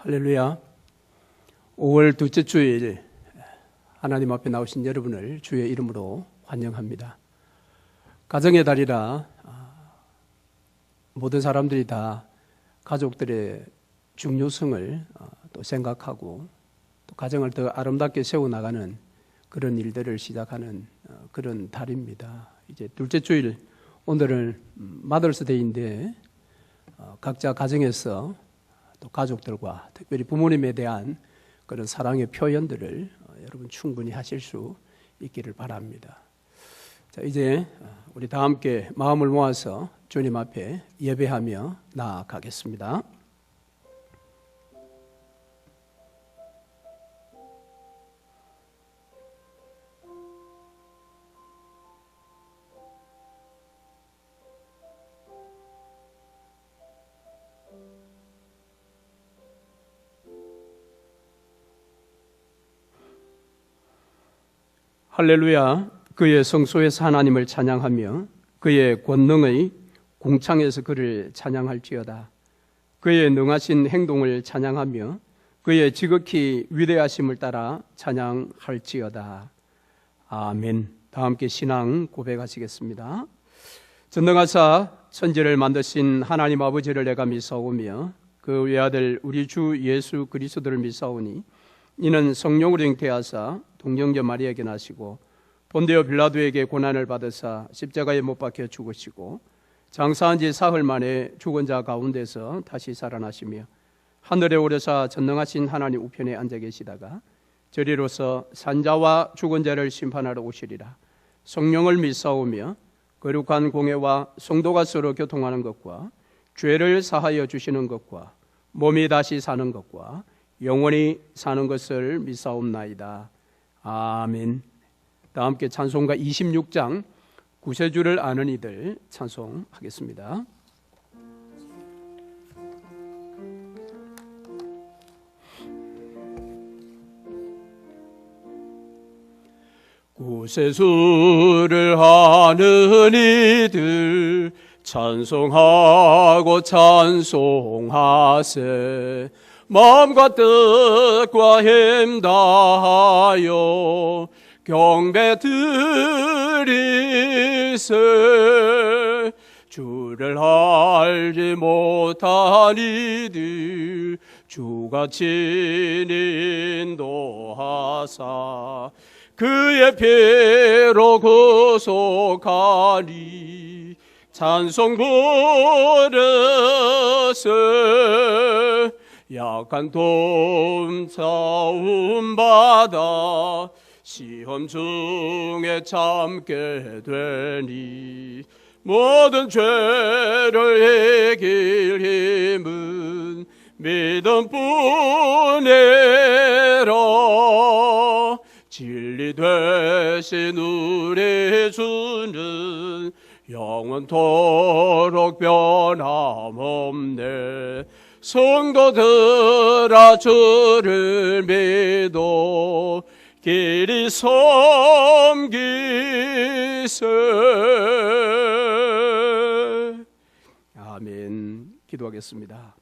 할렐루야. 5월 둘째 주일 하나님 앞에 나오신 여러분을 주의 이름으로 환영합니다. 가정의 달이라 모든 사람들이 다 가족들의 중요성을 또 생각하고 또 가정을 더 아름답게 세워나가는 그런 일들을 시작하는 그런 달입니다. 이제 둘째 주일 오늘은 마더스데이인데 각자 가정에서 또 가족들과 특별히 부모님에 대한 그런 사랑의 표현들을 여러분 충분히 하실 수 있기를 바랍니다. 자, 이제 우리 다 함께 마음을 모아서 주님 앞에 예배하며 나아가겠습니다. 할렐루야. 그의 성소에서 하나님을 찬양하며 그의 권능의 궁창에서 그를 찬양할지어다. 그의 능하신 행동을 찬양하며 그의 지극히 위대하심을 따라 찬양할지어다. 아멘. 다 함께 신앙 고백하시겠습니다. 전능하사 천지를 만드신 하나님 아버지를 내가 믿사오며 그 외아들 우리 주 예수 그리스도를 믿사오니 이는 성령으로 잉태하사 동정녀 마리아에게 나시고 본디오 빌라도에게 고난을 받으사 십자가에 못 박혀 죽으시고 장사한 지 사흘 만에 죽은 자 가운데서 다시 살아나시며 하늘에 오르사 전능하신 하나님 우편에 앉아 계시다가 저리로서 산자와 죽은 자를 심판하러 오시리라. 성령을 믿사오며 거룩한 공회와 성도가 서로 교통하는 것과 죄를 사하여 주시는 것과 몸이 다시 사는 것과 영원히 사는 것을 믿사옵나이다. 아멘. 다 함께 찬송가 26장 구세주를 아는 이들 찬송하겠습니다. 구세주를 아는 이들 찬송하고 찬송하세. 마음과 뜻과 힘 다하여 경배 드리세. 주를 알지 못한 이들 주가 친히 인도하사 그의 피로 구속하리. 찬송 부르세. 약한 도움 싸움 받아 시험 중에 참게 되니 모든 죄를 이길 힘은 믿음뿐이라. 진리 되신 우리 주는 영원토록 변함없네. 성도들아 주를 믿어 길이 섬기세. 아멘. 기도하겠습니다.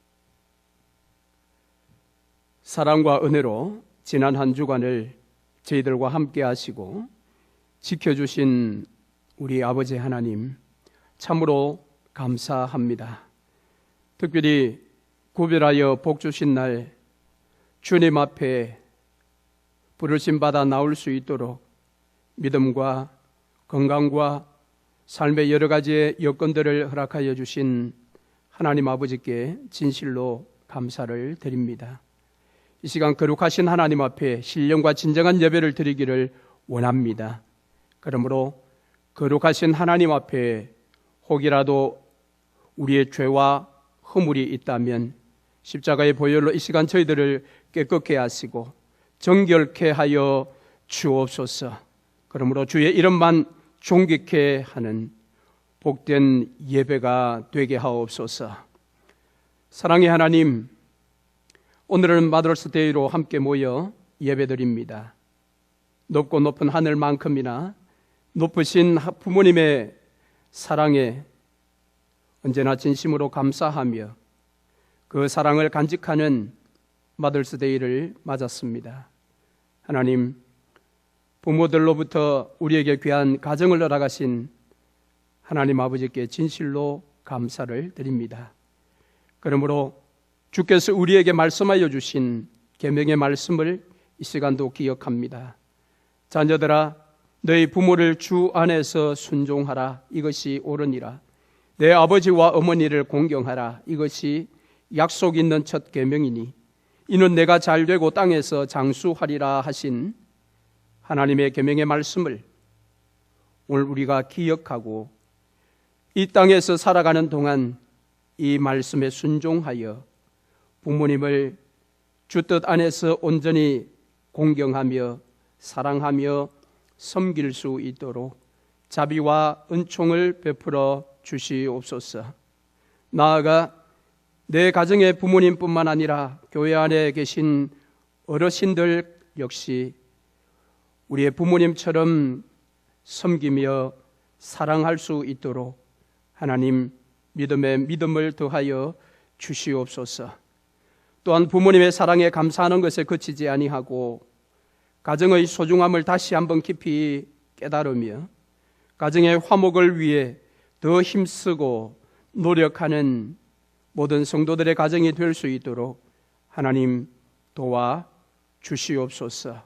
사랑과 은혜로 지난 한 주간을 저희들과 함께 하시고 지켜주신 우리 아버지 하나님 참으로 감사합니다. 특별히 구별하여 복 주신 날 주님 앞에 부르심 받아 나올 수 있도록 믿음과 건강과 삶의 여러 가지의 여건들을 허락하여 주신 하나님 아버지께 진실로 감사를 드립니다. 이 시간 거룩하신 하나님 앞에 신령과 진정한 예배를 드리기를 원합니다. 그러므로 거룩하신 하나님 앞에 혹이라도 우리의 죄와 허물이 있다면 십자가의 보혈로 이 시간 저희들을 깨끗게 하시고 정결케 하여 주옵소서. 그러므로 주의 이름만 존귀케 하는 복된 예배가 되게 하옵소서. 사랑의 하나님, 오늘은 마더스데이로 함께 모여 예배드립니다. 높고 높은 하늘만큼이나 높으신 부모님의 사랑에 언제나 진심으로 감사하며 그 사랑을 간직하는 마더스데이를 맞았습니다. 하나님, 부모들로부터 우리에게 귀한 가정을 허락하신 하나님 아버지께 진실로 감사를 드립니다. 그러므로 주께서 우리에게 말씀하여 주신 계명의 말씀을 이 시간도 기억합니다. 자녀들아, 너희 부모를 주 안에서 순종하라. 이것이 옳으니라. 내 아버지와 어머니를 공경하라. 이것이 약속 있는 첫 계명이니 이는 내가 잘되고 땅에서 장수하리라 하신 하나님의 계명의 말씀을 오늘 우리가 기억하고 이 땅에서 살아가는 동안 이 말씀에 순종하여 부모님을 주 뜻 안에서 온전히 공경하며 사랑하며 섬길 수 있도록 자비와 은총을 베풀어 주시옵소서. 나아가 내 가정의 부모님뿐만 아니라 교회 안에 계신 어르신들 역시 우리의 부모님처럼 섬기며 사랑할 수 있도록 하나님 믿음에 믿음을 더하여 주시옵소서. 또한 부모님의 사랑에 감사하는 것에 그치지 아니하고 가정의 소중함을 다시 한번 깊이 깨달으며 가정의 화목을 위해 더 힘쓰고 노력하는 모든 성도들의 가정이 될 수 있도록 하나님 도와 주시옵소서.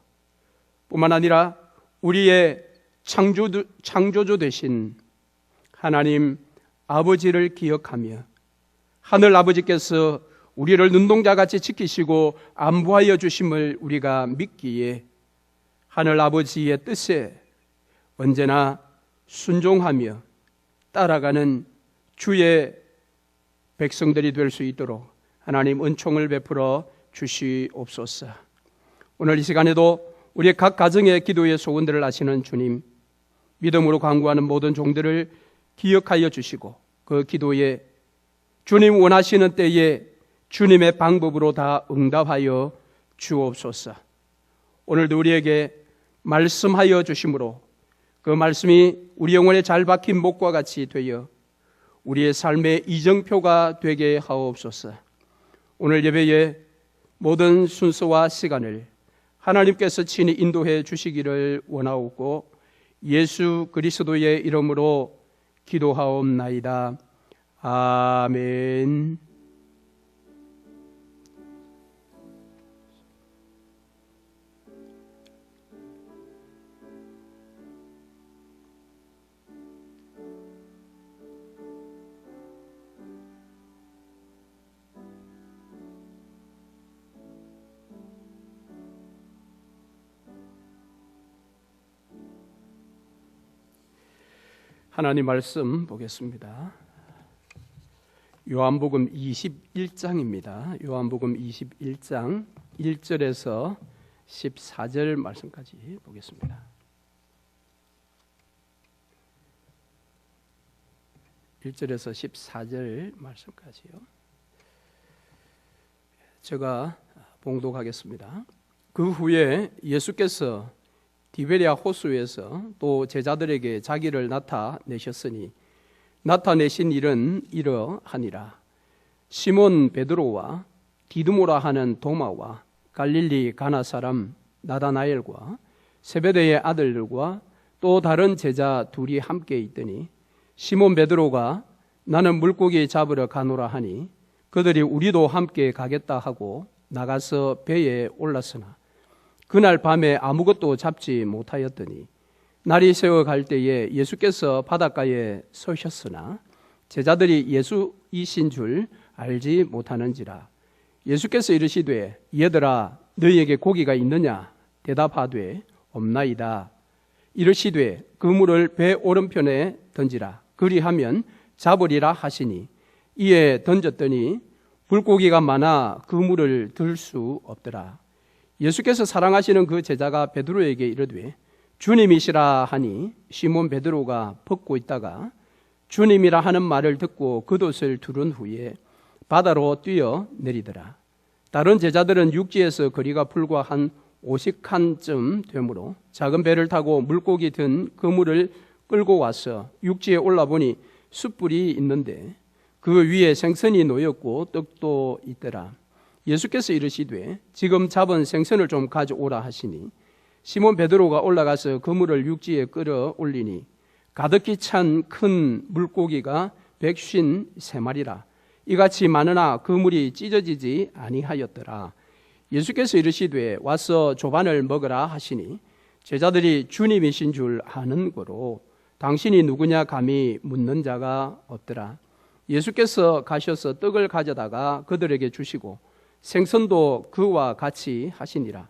뿐만 아니라 우리의 창조주 되신 하나님 아버지를 기억하며 하늘 아버지께서 우리를 눈동자같이 지키시고 안보하여 주심을 우리가 믿기에 하늘 아버지의 뜻에 언제나 순종하며 따라가는 주의 백성들이 될 수 있도록 하나님 은총을 베풀어 주시옵소서. 오늘 이 시간에도 우리의 각 가정의 기도의 소원들을 아시는 주님, 믿음으로 간구하는 모든 종들을 기억하여 주시고 그 기도에 주님 원하시는 때에 주님의 방법으로 다 응답하여 주옵소서. 오늘도 우리에게 말씀하여 주심으로 그 말씀이 우리 영혼에 잘 박힌 목과 같이 되어 우리의 삶의 이정표가 되게 하옵소서. 오늘 예배의 모든 순서와 시간을 하나님께서 친히 인도해 주시기를 원하옵고 예수 그리스도의 이름으로 기도하옵나이다. 아멘. 하나님 말씀 보겠습니다. 요한복음 21장입니다. 요한복음 21장 1절에서 14절 말씀까지 보겠습니다. 1절에서 14절 말씀까지요. 제가 봉독하겠습니다. 그 후에 예수께서 디베랴 호수에서 또 제자들에게 자기를 나타내셨으니 나타내신 일은 이러하니라. 시몬 베드로와 디두모라 하는 도마와 갈릴리 가나 사람 나다나엘과 세베대의 아들들과 또 다른 제자 둘이 함께 있더니 시몬 베드로가 나는 물고기 잡으러 가노라 하니 그들이 우리도 함께 가겠다 하고 나가서 배에 올랐으나 그날 밤에 아무것도 잡지 못하였더니 날이 새어 갈 때에 예수께서 바닷가에 서셨으나 제자들이 예수이신 줄 알지 못하는지라. 예수께서 이르시되 얘들아 너희에게 고기가 있느냐? 대답하되 없나이다. 이르시되 그물을 배 오른편에 던지라. 그리하면 잡으리라 하시니 이에 던졌더니 물고기가 많아 그물을 들 수 없더라. 예수께서 사랑하시는 그 제자가 베드로에게 이르되 주님이시라 하니 시몬 베드로가 벗고 있다가 주님이라 하는 말을 듣고 겉옷을 두른 후에 바다로 뛰어 내리더라. 다른 제자들은 육지에서 거리가 불과 한 50칸쯤 되므로 작은 배를 타고 물고기 든 그물을 끌고 와서 육지에 올라보니 숯불이 있는데 그 위에 생선이 놓였고 떡도 있더라. 예수께서 이르시되 지금 잡은 생선을 좀 가져오라 하시니 시몬 베드로가 올라가서 그물을 육지에 끌어 올리니 가득히 찬 큰 물고기가 153마리라. 이같이 많으나 그물이 찢어지지 아니하였더라. 예수께서 이르시되 와서 조반을 먹으라 하시니 제자들이 주님이신 줄 아는 거로 당신이 누구냐 감히 묻는 자가 없더라. 예수께서 가셔서 떡을 가져다가 그들에게 주시고 생선도 그와 같이 하시니라.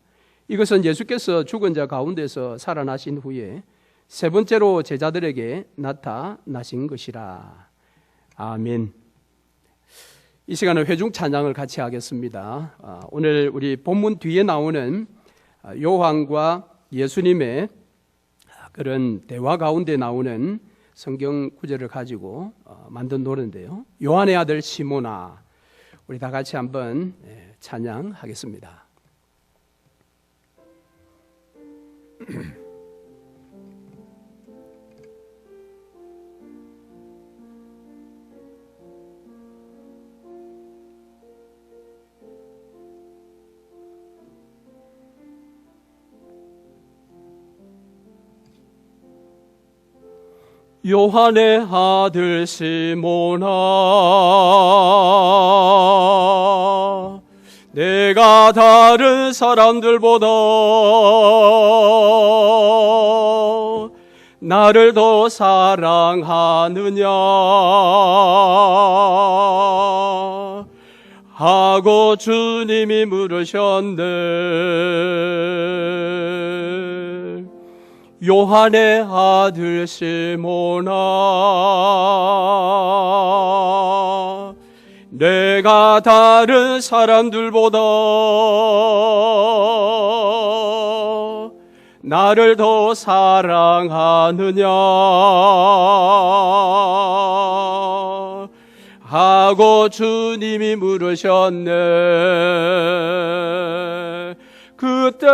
이것은 예수께서 죽은 자 가운데서 살아나신 후에 세 번째로 제자들에게 나타나신 것이라. 아멘. 이 시간은 회중 찬양을 같이 하겠습니다. 오늘 우리 본문 뒤에 나오는 요한과 예수님의 그런 대화 가운데 나오는 성경 구절을 가지고 만든 노래인데요. 요한의 아들 시몬아, 우리 다 같이 한번 찬양하겠습니다. 요한의 아들 시몬아, 내가 다른 사람들보다 나를 더 사랑하느냐 하고 주님이 물으셨네. 요한의 아들 시몬아, 내가 다른 사람들보다 나를 더 사랑하느냐 하고 주님이 물으셨네. 그때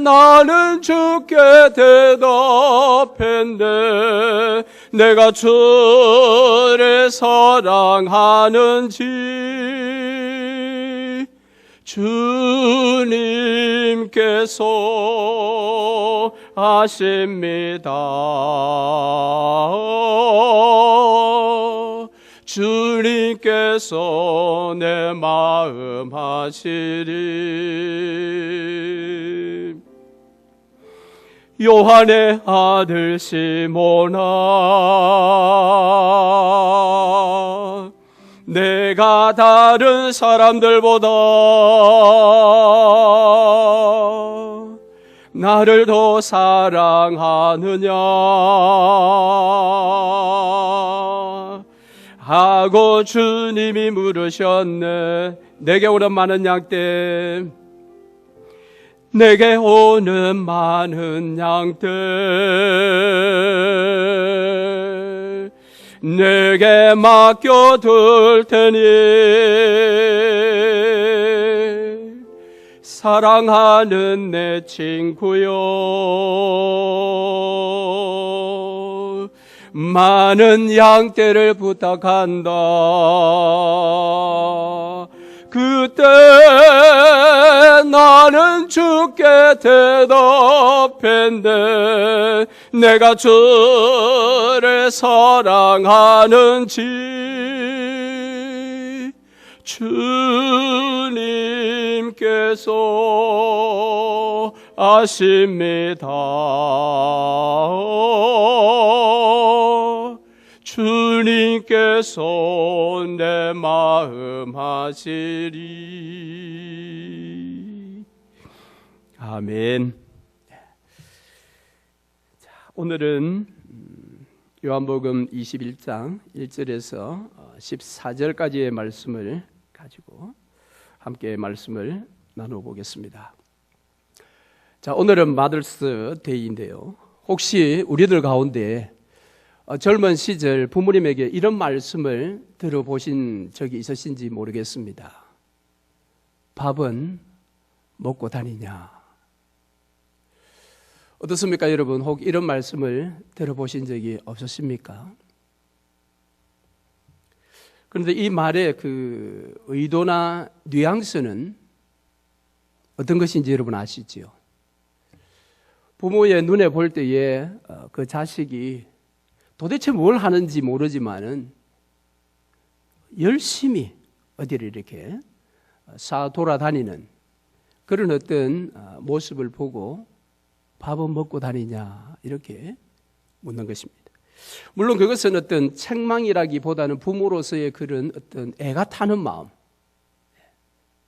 나는 주께 대답했네. 내가 주를 사랑하는지 주님께서 아십니다. 주님께서 내 마음 아시리. 요한의 아들 시몬아, 내가 다른 사람들보다 나를 더 사랑하느냐 하고 주님이 물으셨네. 내게 오는 많은 양떼, 내게 오는 많은 양떼 내게 맡겨둘 테니 사랑하는 내 친구여, 많은 양떼를 부탁한다. 그때 나는 주께 대답했네. 내가 주를 사랑하는지 주님께서 아십니다. 주님께서 내 마음 아시리. 아멘. 자, 오늘은 요한복음 21장 1절에서 14절까지의 말씀을 가지고 함께 말씀을 나눠보겠습니다. 자, 오늘은 마더스 데이인데요. 혹시 우리들 가운데 젊은 시절 부모님에게 이런 말씀을 들어보신 적이 있으신지 모르겠습니다. 밥은 먹고 다니냐? 어떻습니까, 여러분? 혹 이런 말씀을 들어보신 적이 없으십니까? 그런데 이 말의 그 의도나 뉘앙스는 어떤 것인지 여러분 아시지요? 부모의 눈에 볼 때에 그 자식이 도대체 뭘 하는지 모르지만은 열심히 어디를 이렇게 돌아다니는 그런 어떤 모습을 보고 밥은 먹고 다니냐 이렇게 묻는 것입니다. 물론 그것은 어떤 책망이라기보다는 부모로서의 그런 어떤 애가 타는 마음,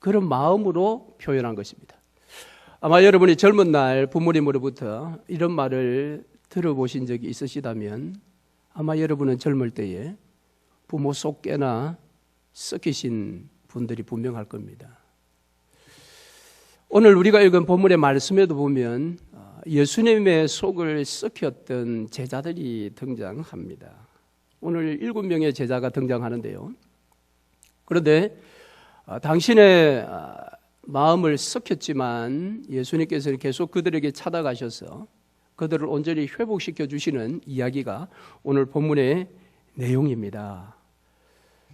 그런 마음으로 표현한 것입니다. 아마 여러분이 젊은 날 부모님으로부터 이런 말을 들어보신 적이 있으시다면 아마 여러분은 젊을 때에 부모 속 꽤나 썩히신 분들이 분명할 겁니다. 오늘 우리가 읽은 본문의 말씀에도 보면 예수님의 속을 썩혔던 제자들이 등장합니다. 오늘 7명의 제자가 등장하는데요. 그런데 당신의 마음을 썩혔지만 예수님께서는 계속 그들에게 찾아가셔서 그들을 온전히 회복시켜 주시는 이야기가 오늘 본문의 내용입니다.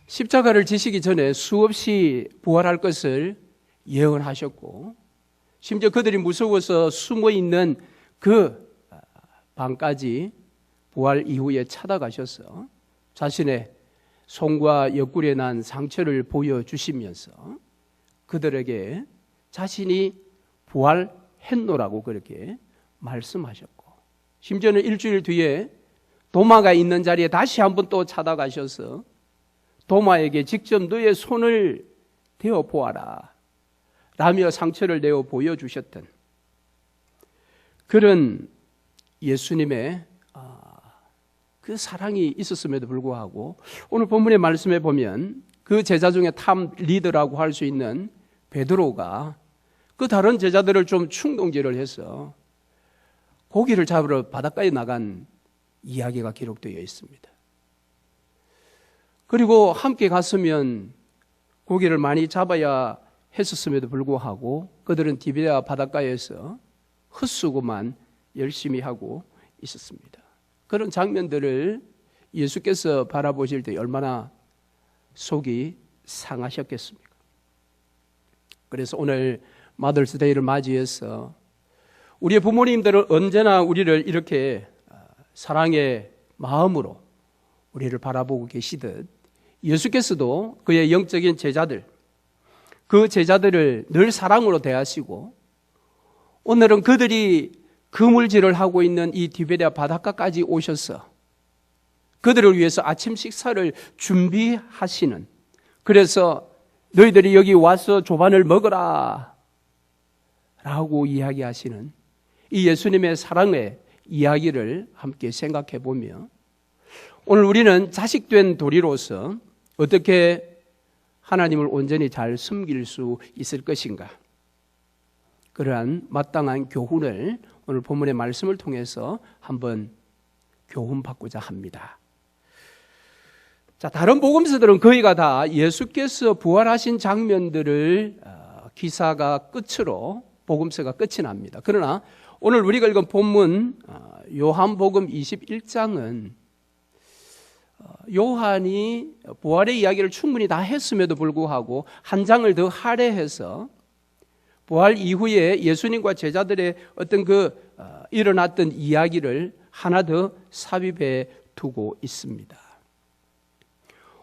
십자가를 지시기 전에 수없이 부활할 것을 예언하셨고 심지어 그들이 무서워서 숨어있는 그 방까지 부활 이후에 찾아가셔서 자신의 손과 옆구리에 난 상처를 보여주시면서 그들에게 자신이 부활했노라고 그렇게 말씀하셨고 심지어는 일주일 뒤에 도마가 있는 자리에 다시 한번 또 찾아가셔서 도마에게 직접 너의 손을 대어 보아라 라며 상처를 내어 보여주셨던 그런 예수님의 그 사랑이 있었음에도 불구하고 오늘 본문의 말씀에 보면 그 제자 중에 탑 리더라고 할 수 있는 베드로가 그 다른 제자들을 좀 충동질을 해서 고기를 잡으러 바닷가에 나간 이야기가 기록되어 있습니다. 그리고 함께 갔으면 고기를 많이 잡아야 했었음에도 불구하고 그들은 디베아 바닷가에서 헛수고만 열심히 하고 있었습니다. 그런 장면들을 예수께서 바라보실 때 얼마나 속이 상하셨겠습니까? 그래서 오늘 마더스데이를 맞이해서 우리의 부모님들은 언제나 우리를 이렇게 사랑의 마음으로 우리를 바라보고 계시듯 예수께서도 그의 영적인 제자들, 그 제자들을 늘 사랑으로 대하시고 오늘은 그들이 그물질을 하고 있는 이 디베랴 바닷가까지 오셔서 그들을 위해서 아침 식사를 준비하시는, 그래서 너희들이 여기 와서 조반을 먹어라 라고 이야기하시는 이 예수님의 사랑의 이야기를 함께 생각해 보며 오늘 우리는 자식된 도리로서 어떻게 하나님을 온전히 잘 섬길 수 있을 것인가, 그러한 마땅한 교훈을 오늘 본문의 말씀을 통해서 한번 교훈받고자 합니다. 자, 다른 복음서들은 거의가 다 예수께서 부활하신 장면들을 기사가 끝으로 복음서가 끝이 납니다. 그러나 오늘 우리가 읽은 본문 요한복음 21장은 요한이 부활의 이야기를 충분히 다 했음에도 불구하고 한 장을 더 할애해서 부활 이후에 예수님과 제자들의 어떤 일어났던 이야기를 하나 더 삽입해 두고 있습니다.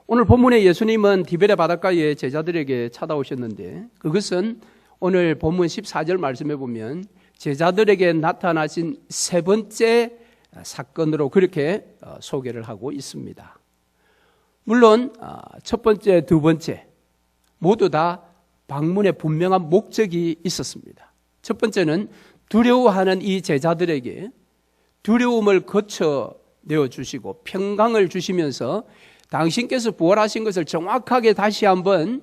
오늘 본문에 예수님은 디베랴 바닷가에 제자들에게 찾아오셨는데 그것은 오늘 본문 14절 말씀해 보면 제자들에게 나타나신 세 번째 사건으로 그렇게 소개를 하고 있습니다. 물론 첫 번째, 두 번째 모두 다 방문에 분명한 목적이 있었습니다. 첫 번째는 두려워하는 이 제자들에게 두려움을 거쳐 내어주시고 평강을 주시면서 당신께서 부활하신 것을 정확하게 다시 한번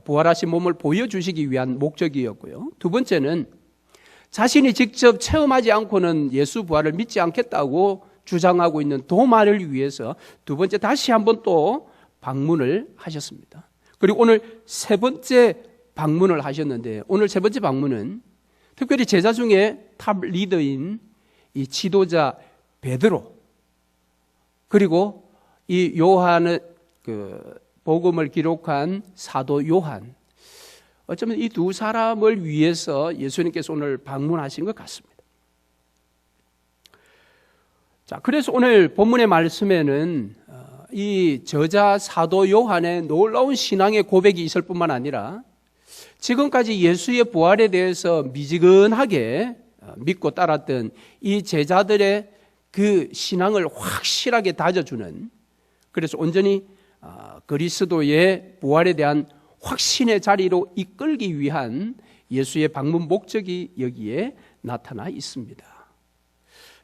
부활하신 몸을 보여주시기 위한 목적이었고요. 두 번째는 자신이 직접 체험하지 않고는 예수 부활을 믿지 않겠다고 주장하고 있는 도마를 위해서 두 번째 다시 한번 또 방문을 하셨습니다. 그리고 오늘 세 번째 방문을 하셨는데 오늘 세 번째 방문은 특별히 제자 중에 탑 리더인 이 지도자 베드로 그리고 이 요한의 복음을 기록한 사도 요한, 어쩌면 이 두 사람을 위해서 예수님께서 오늘 방문하신 것 같습니다. 자, 그래서 오늘 본문의 말씀에는 이 저자 사도 요한의 놀라운 신앙의 고백이 있을 뿐만 아니라 지금까지 예수의 부활에 대해서 미지근하게 믿고 따랐던 이 제자들의 그 신앙을 확실하게 다져주는, 그래서 온전히 그리스도의 부활에 대한 확신의 자리로 이끌기 위한 예수의 방문 목적이 여기에 나타나 있습니다.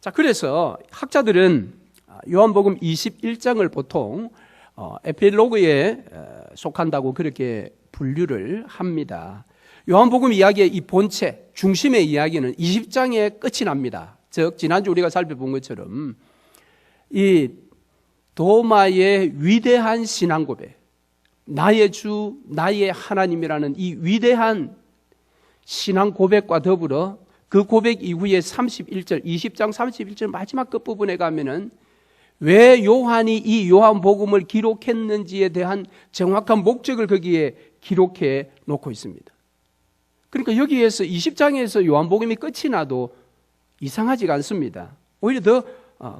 자, 그래서 학자들은 요한복음 21장을 보통 에필로그에 속한다고 그렇게 분류를 합니다. 요한복음 이야기의 이 본체, 중심의 이야기는 20장에 끝이 납니다. 즉 지난주 우리가 살펴본 것처럼 이 도마의 위대한 신앙 고백, 나의 주, 나의 하나님이라는 이 위대한 신앙 고백과 더불어 그 고백 이후에 31절, 20장 31절 마지막 끝부분에 가면은 왜 요한이 이 요한복음을 기록했는지에 대한 정확한 목적을 거기에 기록해 놓고 있습니다. 그러니까 여기에서 20장에서 요한복음이 끝이 나도 이상하지가 않습니다. 오히려 더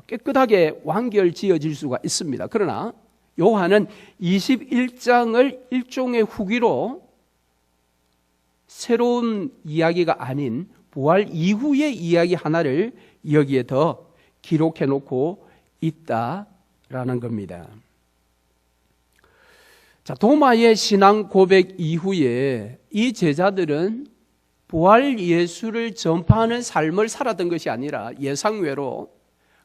깨끗하게 완결 지어질 수가 있습니다. 그러나 요한은 21장을 일종의 후기로 새로운 이야기가 아닌 부활 이후의 이야기 하나를 여기에 더 기록해 놓고 있다라는 겁니다. 자, 도마의 신앙 고백 이후에 이 제자들은 부활 예수를 전파하는 삶을 살았던 것이 아니라 예상외로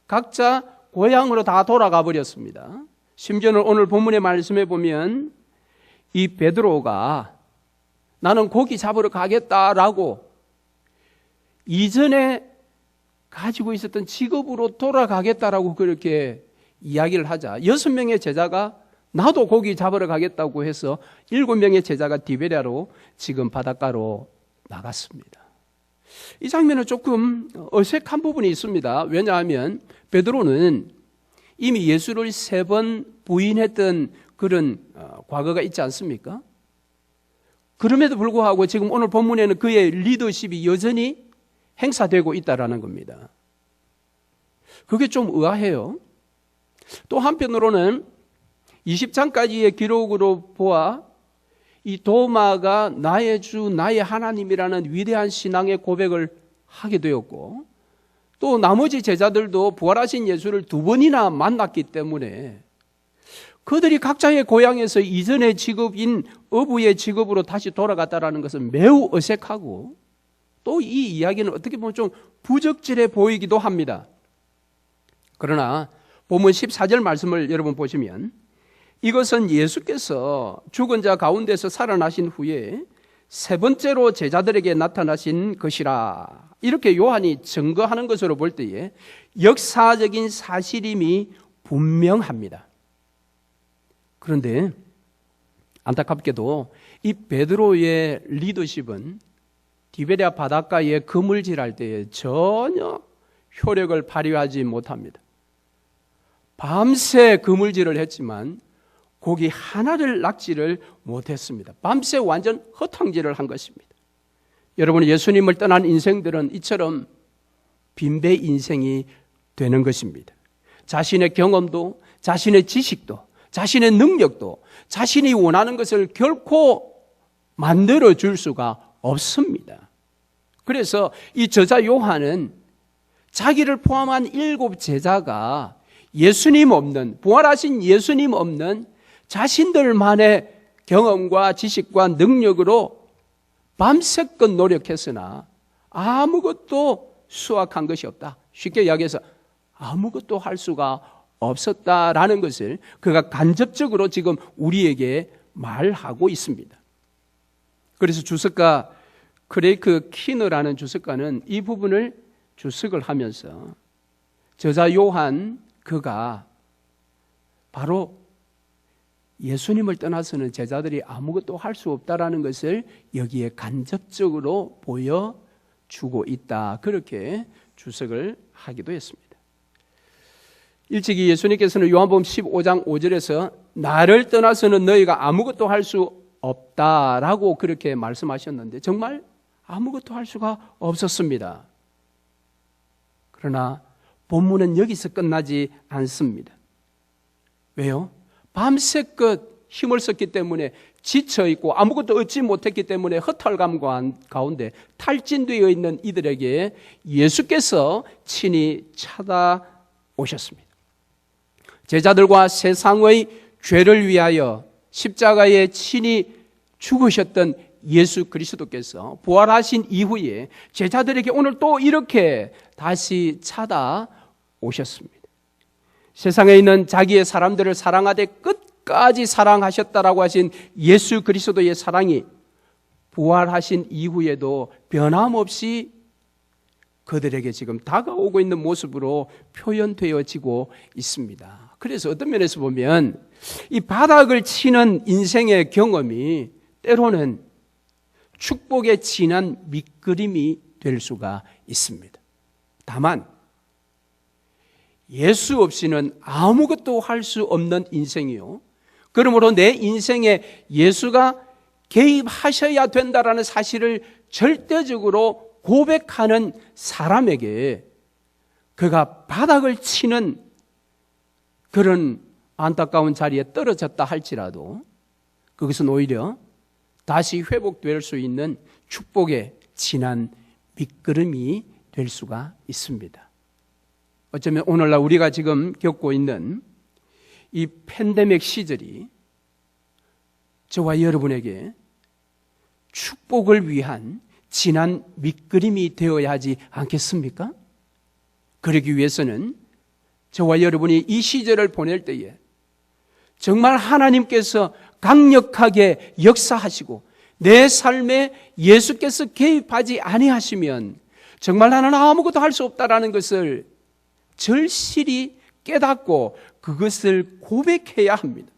각자 고향으로 다 돌아가 버렸습니다. 심지어는 오늘 본문의 말씀에 보면 이 베드로가 나는 고기 잡으러 가겠다라고 이전에 가지고 있었던 직업으로 돌아가겠다라고 그렇게 이야기를 하자 6명의 제자가 나도 고기 잡으러 가겠다고 해서 7명의 제자가 디베랴로 지금 바닷가로 나갔습니다. 이 장면은 조금 어색한 부분이 있습니다. 왜냐하면 베드로는 이미 예수를 3번 부인했던 그런 과거가 있지 않습니까? 그럼에도 불구하고 지금 오늘 본문에는 그의 리더십이 여전히 행사되고 있다는 겁니다. 그게 좀 의아해요. 또 한편으로는 20장까지의 기록으로 보아 이 도마가 나의 주, 나의 하나님이라는 위대한 신앙의 고백을 하게 되었고 또 나머지 제자들도 부활하신 예수를 2번이나 만났기 때문에 그들이 각자의 고향에서 이전의 직업인 어부의 직업으로 다시 돌아갔다는 것은 매우 어색하고 또 이 이야기는 어떻게 보면 좀 부적절해 보이기도 합니다. 그러나 본문 14절 말씀을 여러분 보시면 이것은 예수께서 죽은 자 가운데서 살아나신 후에 3번째로 제자들에게 나타나신 것이라 이렇게 요한이 증거하는 것으로 볼 때에 역사적인 사실임이 분명합니다. 그런데 안타깝게도 이 베드로의 리더십은 디베랴 바닷가에 그물질할 때에 전혀 효력을 발휘하지 못합니다. 밤새 그물질을 했지만 고기 하나를 낚지를 못했습니다. 밤새 완전 허탕질을 한 것입니다. 여러분, 예수님을 떠난 인생들은 이처럼 빈배 인생이 되는 것입니다. 자신의 경험도, 자신의 지식도, 자신의 능력도, 자신이 원하는 것을 결코 만들어줄 수가 없습니다. 그래서 이 저자 요한은 자기를 포함한 7 제자가 예수님 없는, 부활하신 예수님 없는 자신들만의 경험과 지식과 능력으로 밤새껏 노력했으나 아무것도 수확한 것이 없다. 쉽게 이야기해서 아무것도 할 수가 없었다라는 것을 그가 간접적으로 지금 우리에게 말하고 있습니다. 그래서 주석가 크레이크 키너라는 주석가는 이 부분을 주석을 하면서 저자 요한 그가 바로 예수님을 떠나서는 제자들이 아무것도 할 수 없다라는 것을 여기에 간접적으로 보여주고 있다. 그렇게 주석을 하기도 했습니다. 일찍이 예수님께서는 요한복음 15장 5절에서 나를 떠나서는 너희가 아무것도 할 수 없다라고 그렇게 말씀하셨는데 정말 아무것도 할 수가 없었습니다. 그러나 본문은 여기서 끝나지 않습니다. 왜요? 밤새껏 힘을 썼기 때문에 지쳐있고 아무것도 얻지 못했기 때문에 허탈감 가운데 탈진되어 있는 이들에게 예수께서 친히 찾아오셨습니다. 제자들과 세상의 죄를 위하여 십자가에 친히 죽으셨던 예수 그리스도께서 부활하신 이후에 제자들에게 오늘 또 이렇게 다시 찾아오셨습니다. 세상에 있는 자기의 사람들을 사랑하되 끝까지 사랑하셨다라고 하신 예수 그리스도의 사랑이 부활하신 이후에도 변함없이 그들에게 지금 다가오고 있는 모습으로 표현되어지고 있습니다. 그래서 어떤 면에서 보면 이 바닥을 치는 인생의 경험이 때로는 축복의 진한 밑그림이 될 수가 있습니다. 다만 예수 없이는 아무것도 할 수 없는 인생이요, 그러므로 내 인생에 예수가 개입하셔야 된다라는 사실을 절대적으로 고백하는 사람에게 그가 바닥을 치는 그런 안타까운 자리에 떨어졌다 할지라도 그것은 오히려 다시 회복될 수 있는 축복의 진한 밑거름이 될 수가 있습니다. 어쩌면 오늘날 우리가 지금 겪고 있는 이 팬데믹 시절이 저와 여러분에게 축복을 위한 진한 밑그림이 되어야 하지 않겠습니까? 그러기 위해서는 저와 여러분이 이 시절을 보낼 때에 정말 하나님께서 강력하게 역사하시고 내 삶에 예수께서 개입하지 아니하시면 정말 나는 아무것도 할 수 없다라는 것을 절실히 깨닫고 그것을 고백해야 합니다.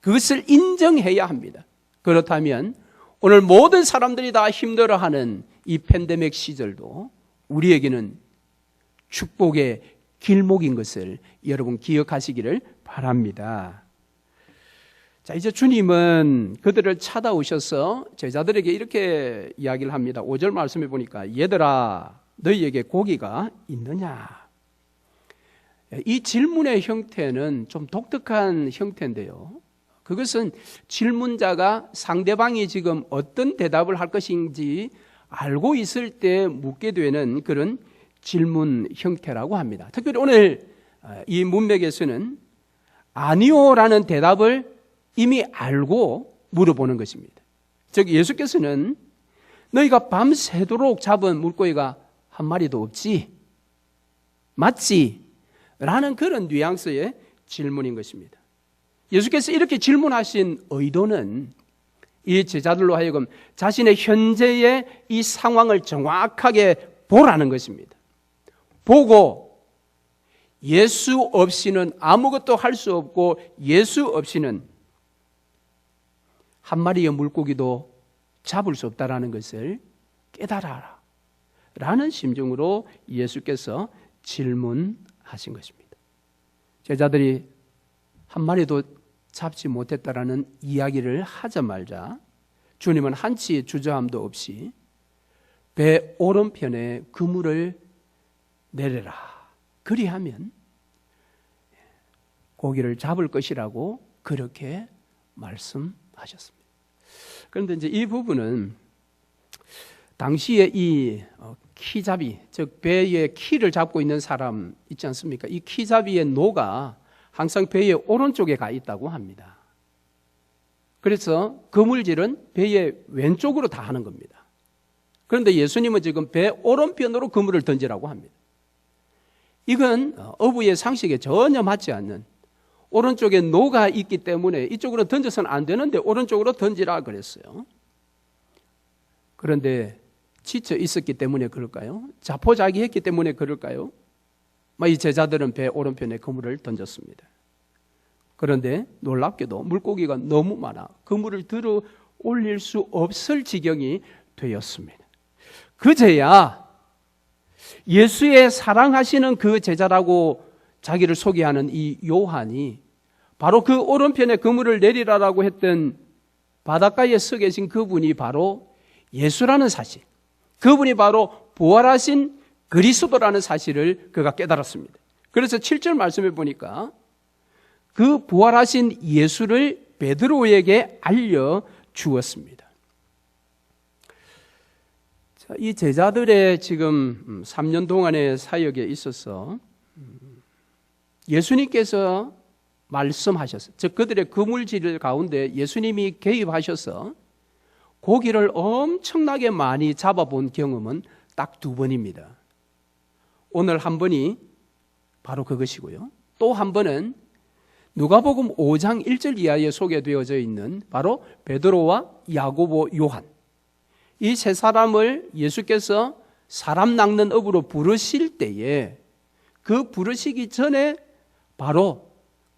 그것을 인정해야 합니다. 그렇다면 오늘 모든 사람들이 다 힘들어하는 이 팬데믹 시절도 우리에게는 축복의 길목인 것을 여러분 기억하시기를 바랍니다. 자, 이제 주님은 그들을 찾아오셔서 제자들에게 이렇게 이야기를 합니다. 5절 말씀해 보니까 얘들아 너희에게 고기가 있느냐? 이 질문의 형태는 좀 독특한 형태인데요. 그것은 질문자가 상대방이 지금 어떤 대답을 할 것인지 알고 있을 때 묻게 되는 그런 질문 형태라고 합니다. 특별히 오늘 이 문맥에서는 아니요라는 대답을 이미 알고 물어보는 것입니다. 즉 예수께서는 너희가 밤새도록 잡은 물고기가 한 마리도 없지? 맞지? 라는 그런 뉘앙스의 질문인 것입니다. 예수께서 이렇게 질문하신 의도는 이 제자들로 하여금 자신의 현재의 이 상황을 정확하게 보라는 것입니다. 보고 예수 없이는 아무것도 할 수 없고 예수 없이는 한 마리의 물고기도 잡을 수 없다라는 것을 깨달아라 라는 심정으로 예수께서 질문하신 것입니다. 제자들이 한 마리도 잡지 못했다라는 이야기를 하자마자 주님은 한치 주저함도 없이 배 오른편에 그물을 내려라. 그리하면 고기를 잡을 것이라고 그렇게 말씀하셨습니다. 그런데 이제 이 부분은 당시에 이 키잡이, 즉 배의 키를 잡고 있는 사람 있지 않습니까? 이 키잡이의 노가 항상 배의 오른쪽에 가 있다고 합니다. 그래서 그물질은 배의 왼쪽으로 다 하는 겁니다. 그런데 예수님은 지금 배 오른편으로 그물을 던지라고 합니다. 이건 어부의 상식에 전혀 맞지 않는, 오른쪽에 노가 있기 때문에 이쪽으로 던져서는 안 되는데 오른쪽으로 던지라 그랬어요. 그런데 지쳐 있었기 때문에 그럴까요? 자포자기했기 때문에 그럴까요? 이 제자들은 배 오른편에 그물을 던졌습니다. 그런데 놀랍게도 물고기가 너무 많아 그물을 들어 올릴 수 없을 지경이 되었습니다. 그제야 예수의 사랑하시는 그 제자라고 자기를 소개하는 이 요한이 바로 그 오른편에 그물을 내리라라고 했던 바닷가에 서 계신 그분이 바로 예수라는 사실, 그분이 바로 부활하신 그리스도라는 사실을 그가 깨달았습니다. 그래서 7절 말씀해 보니까 그 부활하신 예수를 베드로에게 알려주었습니다. 자, 이 제자들의 지금 3년 동안의 사역에 있어서 예수님께서 말씀하셨어요. 즉 그들의 그물질 가운데 예수님이 개입하셔서 고기를 엄청나게 많이 잡아본 경험은 딱 2번입니다. 오늘 한 번이 바로 그것이고요. 또 한 번은 누가복음 5장 1절 이하에 소개되어져 있는 바로 베드로와 야고보, 요한, 이 세 사람을 예수께서 사람 낚는 업으로 부르실 때에 그 부르시기 전에 바로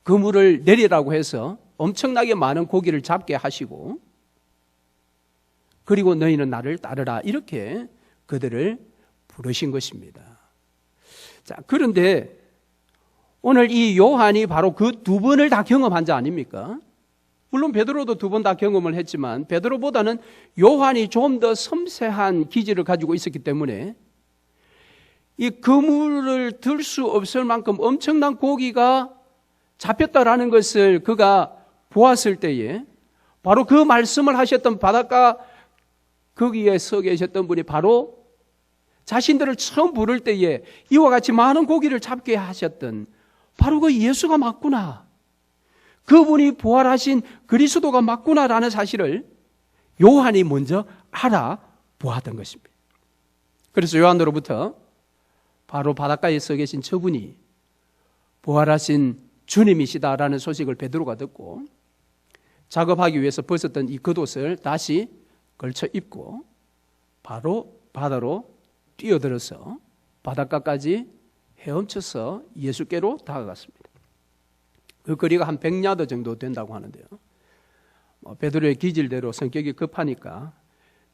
그물을 내리라고 해서 엄청나게 많은 고기를 잡게 하시고, 그리고 너희는 나를 따르라, 이렇게 그들을 부르신 것입니다. 자, 그런데 오늘 이 요한이 바로 그 2번을 다 경험한 자 아닙니까? 물론 베드로도 2번 다 경험을 했지만 베드로보다는 요한이 좀 더 섬세한 기질을 가지고 있었기 때문에 이 그물을 들 수 없을 만큼 엄청난 고기가 잡혔다라는 것을 그가 보았을 때에 바로 그 말씀을 하셨던 바닷가 거기에 서 계셨던 분이 바로 자신들을 처음 부를 때에 이와 같이 많은 고기를 잡게 하셨던 바로 그 예수가 맞구나, 그분이 부활하신 그리스도가 맞구나라는 사실을 요한이 먼저 알아보았던 것입니다. 그래서 요한으로부터 바로 바닷가에 서 계신 저분이 부활하신 주님이시다라는 소식을 베드로가 듣고 작업하기 위해서 벗었던 이 겉옷을 다시 걸쳐 입고 바로 바다로 뛰어들어서 바닷가까지 헤엄쳐서 예수께로 다가갔습니다. 그 거리가 한 100야드 정도 된다고 하는데요. 베드로의 기질대로 성격이 급하니까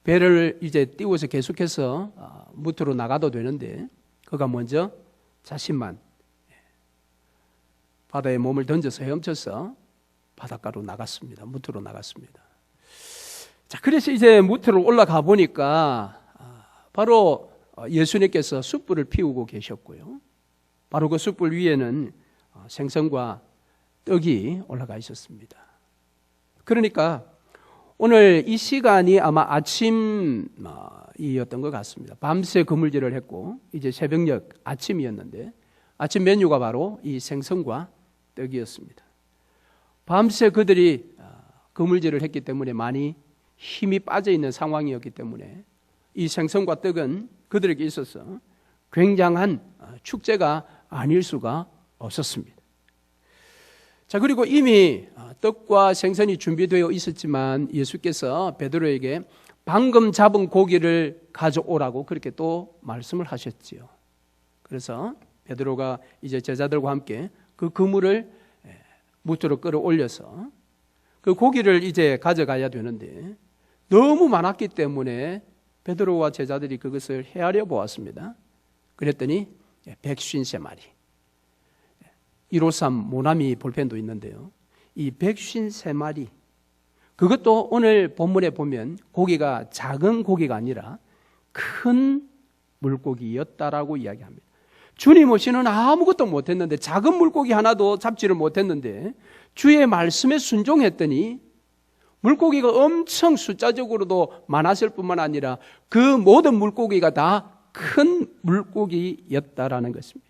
배를 이제 띄워서 계속해서 무트로 나가도 되는데 그가 먼저 자신만 바다에 몸을 던져서 헤엄쳐서 바닷가로 나갔습니다. 무트로 나갔습니다. 자, 그래서 이제 무트로 올라가 보니까 바로 예수님께서 숯불을 피우고 계셨고요. 바로 그 숯불 위에는 생선과 떡이 올라가 있었습니다. 그러니까 오늘 이 시간이 아마 아침이었던 것 같습니다. 밤새 그물질을 했고 이제 새벽녘 아침이었는데 아침 메뉴가 바로 이 생선과 떡이었습니다. 밤새 그들이 그물질을 했기 때문에 많이 힘이 빠져 있는 상황이었기 때문에 이 생선과 떡은 그들에게 있어서 굉장한 축제가 아닐 수가 없었습니다. 자, 그리고 이미 떡과 생선이 준비되어 있었지만 예수께서 베드로에게 방금 잡은 고기를 가져오라고 그렇게 또 말씀을 하셨지요. 그래서 베드로가 이제 제자들과 함께 그 그물을 무트로 끌어올려서 그 고기를 이제 가져가야 되는데 너무 많았기 때문에 베드로와 제자들이 그것을 헤아려 보았습니다. 그랬더니 153마리. 153 모나미 볼펜도 있는데요. 이 153마리, 그것도 오늘 본문에 보면 고기가 작은 고기가 아니라 큰 물고기였다라고 이야기합니다. 주님 오시는 아무것도 못했는데, 작은 물고기 하나도 잡지를 못했는데 주의 말씀에 순종했더니 물고기가 엄청 숫자적으로도 많았을 뿐만 아니라 그 모든 물고기가 다 큰 물고기였다라는 것입니다.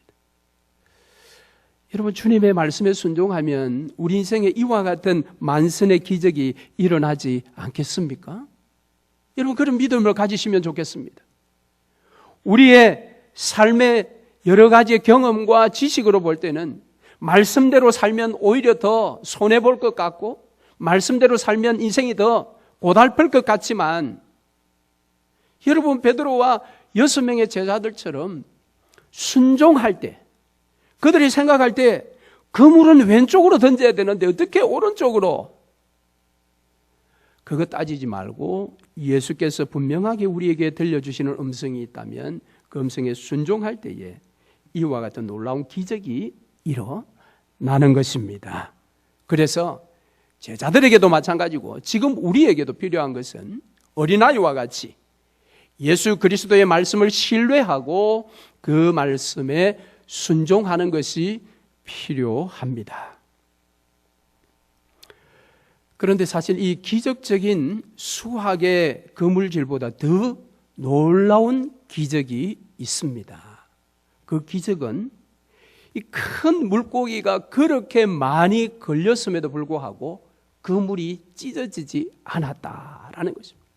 여러분, 주님의 말씀에 순종하면 우리 인생에 이와 같은 만선의 기적이 일어나지 않겠습니까? 여러분, 그런 믿음을 가지시면 좋겠습니다. 우리의 삶의 여러 가지의 경험과 지식으로 볼 때는 말씀대로 살면 오히려 더 손해볼 것 같고 말씀대로 살면 인생이 더 고달플 것 같지만, 여러분, 베드로와 6명의 제자들처럼 순종할 때, 그들이 생각할 때 그물은 왼쪽으로 던져야 되는데 어떻게 오른쪽으로? 그거 따지지 말고 예수께서 분명하게 우리에게 들려주시는 음성이 있다면 그 음성에 순종할 때에 이와 같은 놀라운 기적이 일어나는 것입니다. 그래서 제자들에게도 마찬가지고 지금 우리에게도 필요한 것은 어린아이와 같이 예수 그리스도의 말씀을 신뢰하고 그 말씀에 순종하는 것이 필요합니다. 그런데 사실 이 기적적인 수학의 그물질보다 더 놀라운 기적이 있습니다. 그 기적은 이 큰 물고기가 그렇게 많이 걸렸음에도 불구하고 그물이 찢어지지 않았다라는 것입니다.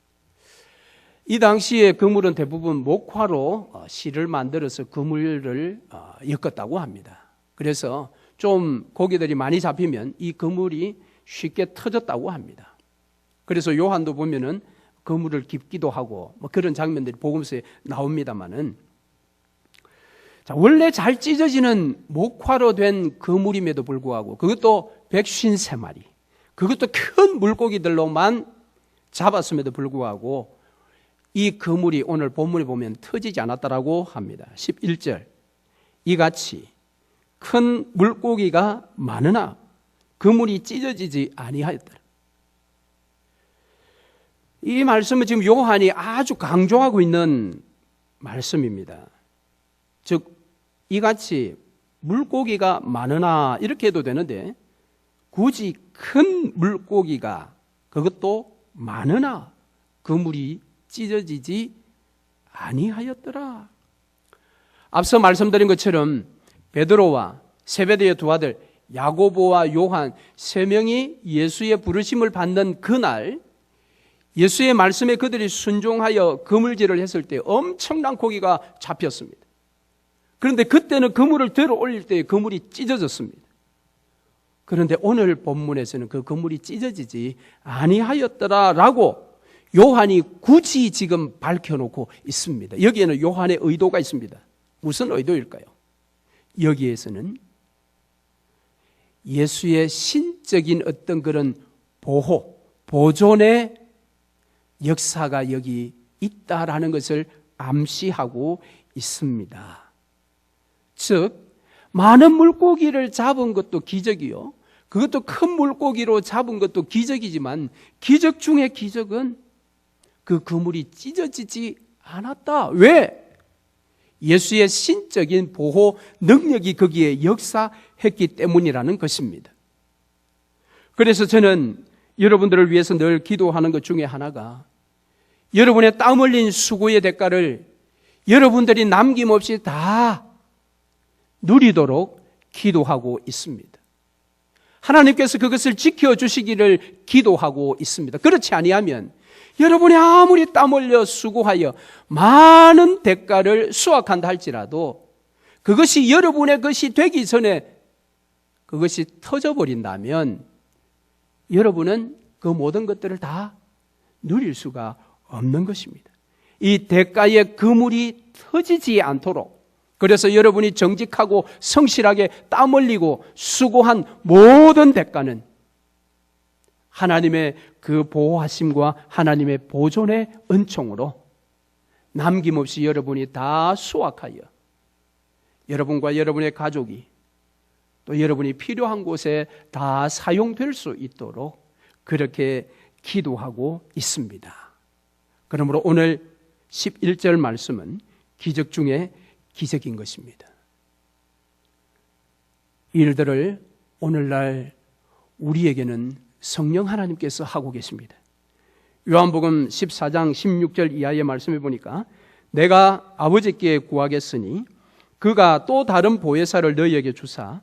이 당시에 그물은 대부분 목화로 실을 만들어서 그물을 엮었다고 합니다. 그래서 좀 고기들이 많이 잡히면 이 그물이 쉽게 터졌다고 합니다. 그래서 요한도 보면은 그물을 깁기도 하고 뭐 그런 장면들이 복음서에 나옵니다만은, 자, 원래 잘 찢어지는 목화로 된 그물임에도 불구하고 그것도 153마리, 그것도 큰 물고기들로만 잡았음에도 불구하고 이 그물이 오늘 본문에 보면 터지지 않았다라고 합니다. 11절, 이같이 큰 물고기가 많으나 그물이 찢어지지 아니하였더라. 이 말씀은 지금 요한이 아주 강조하고 있는 말씀입니다. 즉 이같이 물고기가 많으나 이렇게 해도 되는데 굳이 큰 물고기가 그것도 많으나 그물이 찢어지지 아니하였더라. 앞서 말씀드린 것처럼 베드로와 세베대의 두 아들 야고보와 요한 세 명이 예수의 부르심을 받는 그날 예수의 말씀에 그들이 순종하여 그물질을 했을 때 엄청난 고기가 잡혔습니다. 그런데 그때는 그물을 들어 올릴 때 그물이 찢어졌습니다. 그런데 오늘 본문에서는 그 그물이 찢어지지 아니하였더라라고 요한이 굳이 지금 밝혀놓고 있습니다. 여기에는 요한의 의도가 있습니다. 무슨 의도일까요? 여기에서는 예수의 신적인 어떤 그런 보호, 보존의 역사가 여기 있다라는 것을 암시하고 있습니다. 즉 많은 물고기를 잡은 것도 기적이요, 그것도 큰 물고기로 잡은 것도 기적이지만 기적 중의 기적은 그 그물이 찢어지지 않았다. 왜? 예수의 신적인 보호 능력이 거기에 역사했기 때문이라는 것입니다. 그래서 저는 여러분들을 위해서 늘 기도하는 것 중에 하나가 여러분의 땀 흘린 수고의 대가를 여러분들이 남김없이 다 누리도록 기도하고 있습니다. 하나님께서 그것을 지켜주시기를 기도하고 있습니다. 그렇지 아니하면 여러분이 아무리 땀 흘려 수고하여 많은 대가를 수확한다 할지라도 그것이 여러분의 것이 되기 전에 그것이 터져버린다면 여러분은 그 모든 것들을 다 누릴 수가 없는 것입니다. 이 대가의 그물이 터지지 않도록, 그래서 여러분이 정직하고 성실하게 땀 흘리고 수고한 모든 대가는 하나님의 그 보호하심과 하나님의 보존의 은총으로 남김없이 여러분이 다 수확하여 여러분과 여러분의 가족이 또 여러분이 필요한 곳에 다 사용될 수 있도록 그렇게 기도하고 있습니다. 그러므로 오늘 11절 말씀은 기적 중에 기적인 것입니다. 이 일들을 오늘날 우리에게는 성령 하나님께서 하고 계십니다. 요한복음 14장 16절 이하의 말씀을 보니까 내가 아버지께 구하겠으니 그가 또 다른 보혜사를 너희에게 주사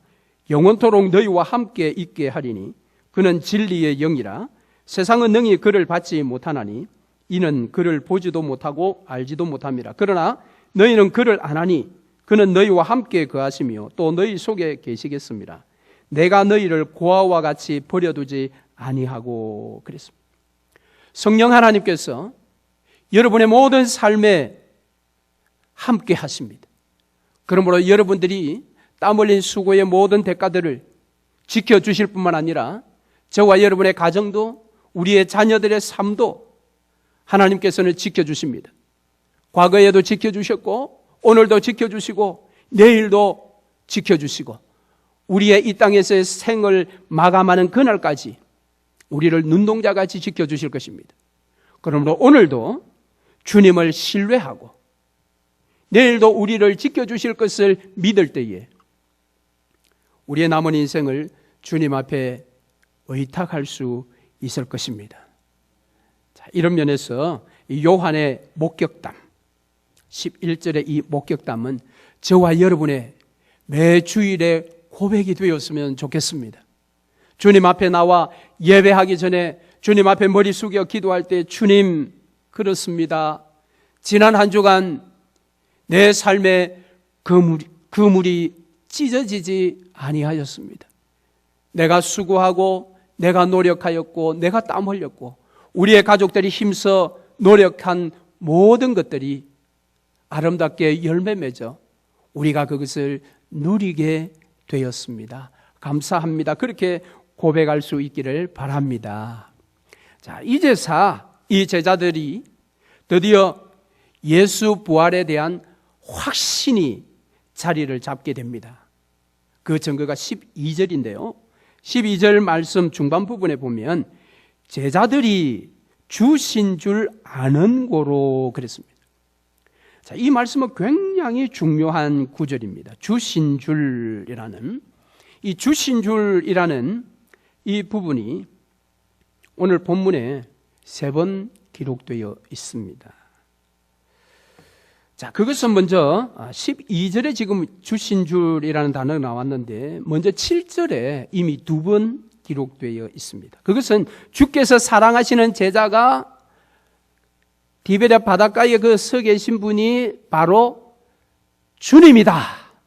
영원토록 너희와 함께 있게 하리니 그는 진리의 영이라 세상은 능히 그를 받지 못하나니 이는 그를 보지도 못하고 알지도 못함이라. 그러나 너희는 그를 아나니 그는 너희와 함께 거하시며 또 너희 속에 계시겠습니다. 내가 너희를 고아와 같이 버려두지 아니하고 그랬습니다. 성령 하나님께서 여러분의 모든 삶에 함께 하십니다. 그러므로 여러분들이 땀 흘린 수고의 모든 대가들을 지켜주실 뿐만 아니라 저와 여러분의 가정도 우리의 자녀들의 삶도 하나님께서는 지켜주십니다. 과거에도 지켜주셨고 오늘도 지켜주시고 내일도 지켜주시고 우리의 이 땅에서의 생을 마감하는 그날까지 우리를 눈동자같이 지켜주실 것입니다. 그러므로 오늘도 주님을 신뢰하고 내일도 우리를 지켜주실 것을 믿을 때에 우리의 남은 인생을 주님 앞에 의탁할 수 있을 것입니다. 자, 이런 면에서 이 요한의 목격담 11절의 이 목격담은 저와 여러분의 매 주일의 고백이 되었으면 좋겠습니다. 주님 앞에 나와 예배하기 전에 주님 앞에 머리 숙여 기도할 때 주님, 그렇습니다. 지난 한 주간 내 삶의 그물이 찢어지지 아니하였습니다. 내가 수고하고 내가 노력하였고 내가 땀 흘렸고 우리의 가족들이 힘써 노력한 모든 것들이 아름답게 열매 맺어 우리가 그것을 누리게 되었습니다. 감사합니다. 그렇게 고백할 수 있기를 바랍니다. 자, 이제서 이 제자들이 드디어 예수 부활에 대한 확신이 자리를 잡게 됩니다. 그 증거가 12절인데요. 12절 말씀 중반 부분에 보면 제자들이 주신 줄 아는 고로 그랬습니다. 자, 이 말씀은 굉장히 중요한 구절입니다. 주신 줄이라는 이 주신 줄이라는 이 부분이 오늘 본문에 3번 기록되어 있습니다. 자, 그것은 먼저 12절에 지금 주신 줄이라는 단어가 나왔는데 먼저 7절에 이미 2번 기록되어 있습니다. 그것은 주께서 사랑하시는 제자가 디베랴 바닷가에 서 계신 분이 바로 주님이다,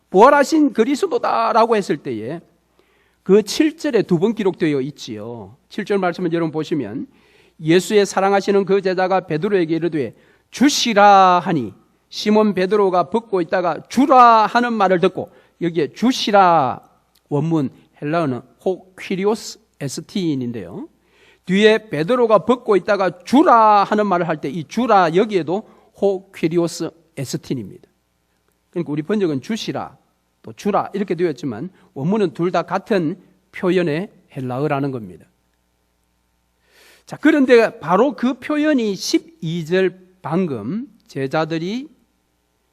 부활하신 그리스도다라고 했을 때에 그 7절에 2번 기록되어 있지요. 7절 말씀을 여러분 보시면 예수의 사랑하시는 그 제자가 베드로에게 이르되 주시라 하니 시몬 베드로가 벗고 있다가 주라 하는 말을 듣고, 여기에 주시라 원문 헬라어는 호퀴리오스 에스틴인데요. 뒤에 베드로가 벗고 있다가 주라 하는 말을 할 때 이 주라 여기에도 호퀴리오스 에스틴입니다. 그러니까 우리 번역은 주시라 또 주라 이렇게 되었지만 원문은 둘 다 같은 표현의 헬라어라는 겁니다. 자, 그런데 바로 그 표현이 12절 방금 제자들이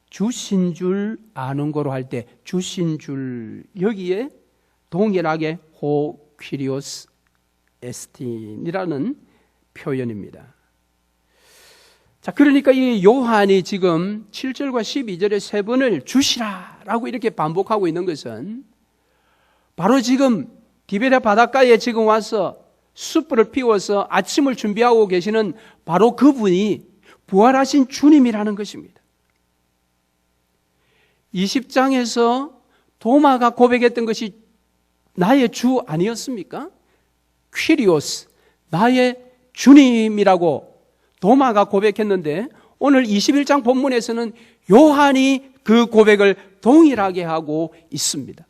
주신 줄 아는 거로 할 때 주신 줄 여기에 동일하게 호퀴리오스 에스틴이라는 표현입니다. 자, 그러니까 이 요한이 지금 7절과 12절의 3번을 주시라라고 이렇게 반복하고 있는 것은 바로 지금 디베랴 바닷가에 지금 와서 숯불을 피워서 아침을 준비하고 계시는 바로 그분이 부활하신 주님이라는 것입니다. 20장에서 도마가 고백했던 것이 나의 주 아니었습니까? 퀴리오스, 나의 주님이라고 도마가 고백했는데 오늘 21장 본문에서는 요한이 그 고백을 동일하게 하고 있습니다.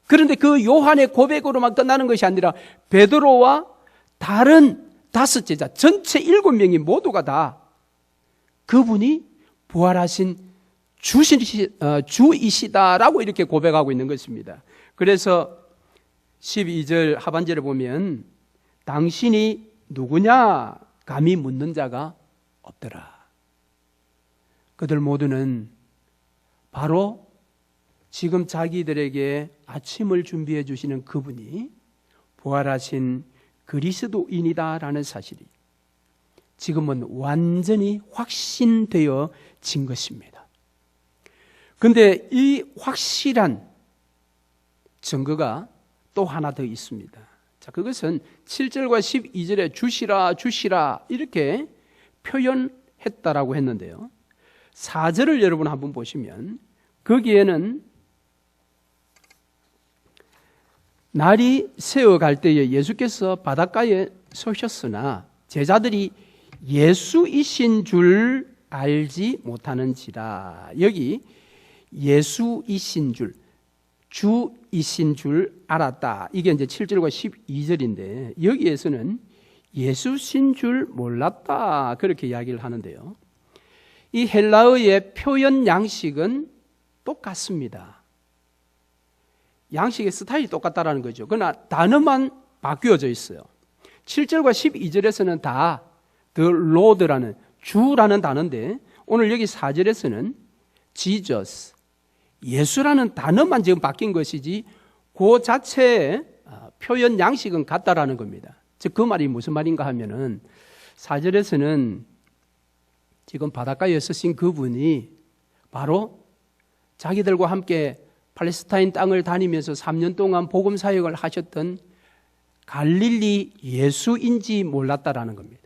그런데 그 요한의 고백으로만 끝나는 것이 아니라 베드로와 다른 5제자 전체 7명이 모두가 다 그분이 부활하신 주이시다라고 이렇게 고백하고 있는 것입니다. 그래서 12절 하반절에 보면 당신이 누구냐 감히 묻는 자가 없더라. 그들 모두는 바로 지금 자기들에게 아침을 준비해 주시는 그분이 부활하신 그리스도인이다라는 사실이 지금은 완전히 확신되어진 것입니다. 그런데 이 확실한 증거가 또 하나 더 있습니다. 자, 그것은 7절과 12절에 주시라 주시라 이렇게 표현했다라고 했는데요. 4절을 여러분 한번 보시면 거기에는 날이 새어갈 때에 예수께서 바닷가에 서셨으나 제자들이 예수이신 줄 알지 못하는지라. 여기 예수이신 줄, 주이신 줄 알았다. 이게 이제 7절과 12절인데 여기에서는 예수신 줄 몰랐다. 그렇게 이야기를 하는데요. 이 헬라어의 표현 양식은 똑같습니다. 양식의 스타일이 똑같다라는 거죠. 그러나 단어만 바뀌어져 있어요. 7절과 12절에서는 다 the Lord라는 주라는 단어인데 오늘 여기 4절에서는 Jesus, 예수라는 단어만 지금 바뀐 것이지 그 자체의 표현 양식은 같다라는 겁니다. 즉 그 말이 무슨 말인가 하면은 4절에서는 지금 바닷가에 서신 그분이 바로 자기들과 함께 팔레스타인 땅을 다니면서 3년 동안 복음 사역을 하셨던 갈릴리 예수인지 몰랐다라는 겁니다.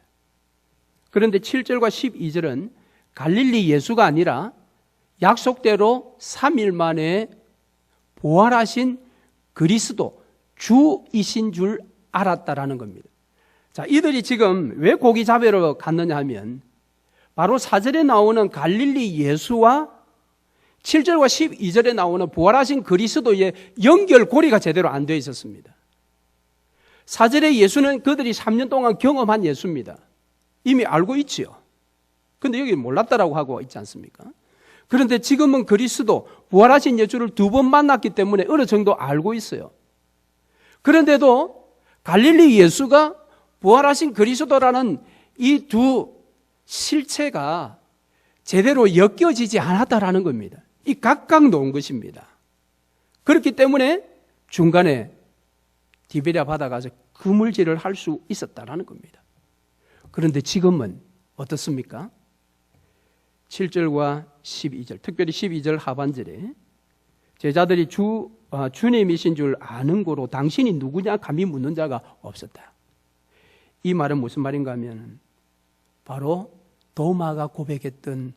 그런데 7절과 12절은 갈릴리 예수가 아니라 약속대로 3일 만에 부활하신 그리스도 주이신 줄 알았다라는 겁니다. 자, 이들이 지금 왜 고기 잡으러 갔느냐 하면 바로 4절에 나오는 갈릴리 예수와 7절과 12절에 나오는 부활하신 그리스도의 연결고리가 제대로 안 되어 있었습니다. 4절의 예수는 그들이 3년 동안 경험한 예수입니다. 이미 알고 있지요. 그런데 여기 몰랐다라고 하고 있지 않습니까? 그런데 지금은 그리스도 부활하신 예수를 2번 만났기 때문에 어느 정도 알고 있어요. 그런데도 갈릴리 예수가 부활하신 그리스도라는 이 두 실체가 제대로 엮여지지 않았다라는 겁니다. 이 각각 놓은 것입니다. 그렇기 때문에 중간에 디베랴 바다 가서 그물질을 할 수 있었다라는 겁니다. 그런데 지금은 어떻습니까? 7절과 12절, 특별히 12절 하반절에 제자들이 주님이신 줄 아는 고로 당신이 누구냐 감히 묻는 자가 없었다. 이 말은 무슨 말인가 하면 바로 도마가 고백했던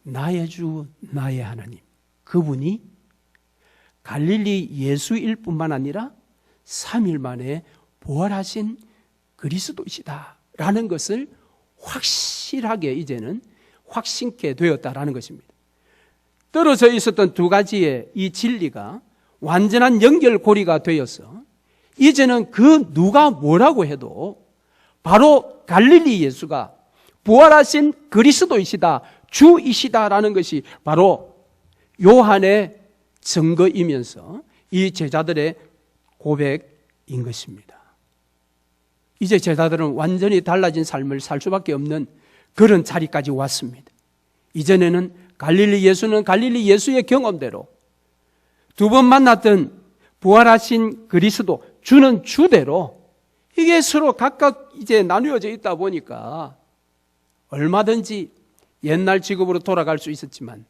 나의 주 나의 하나님, 그분이 갈릴리 예수일 뿐만 아니라 3일 만에 부활하신 그리스도이시다 라는 것을 확실하게 이제는 확신케 되었다라는 것입니다. 떨어져 있었던 두 가지의 이 진리가 완전한 연결고리가 되어서 이제는 그 누가 뭐라고 해도 바로 갈릴리 예수가 부활하신 그리스도이시다, 주이시다라는 것이 바로 요한의 증거이면서 이 제자들의 고백인 것입니다. 이제 제자들은 완전히 달라진 삶을 살 수밖에 없는 그런 자리까지 왔습니다. 이전에는 갈릴리 예수는 갈릴리 예수의 경험대로 2번 만났던 부활하신 그리스도, 주는 주대로 이게 서로 각각 이제 나누어져 있다 보니까 얼마든지 옛날 직업으로 돌아갈 수 있었지만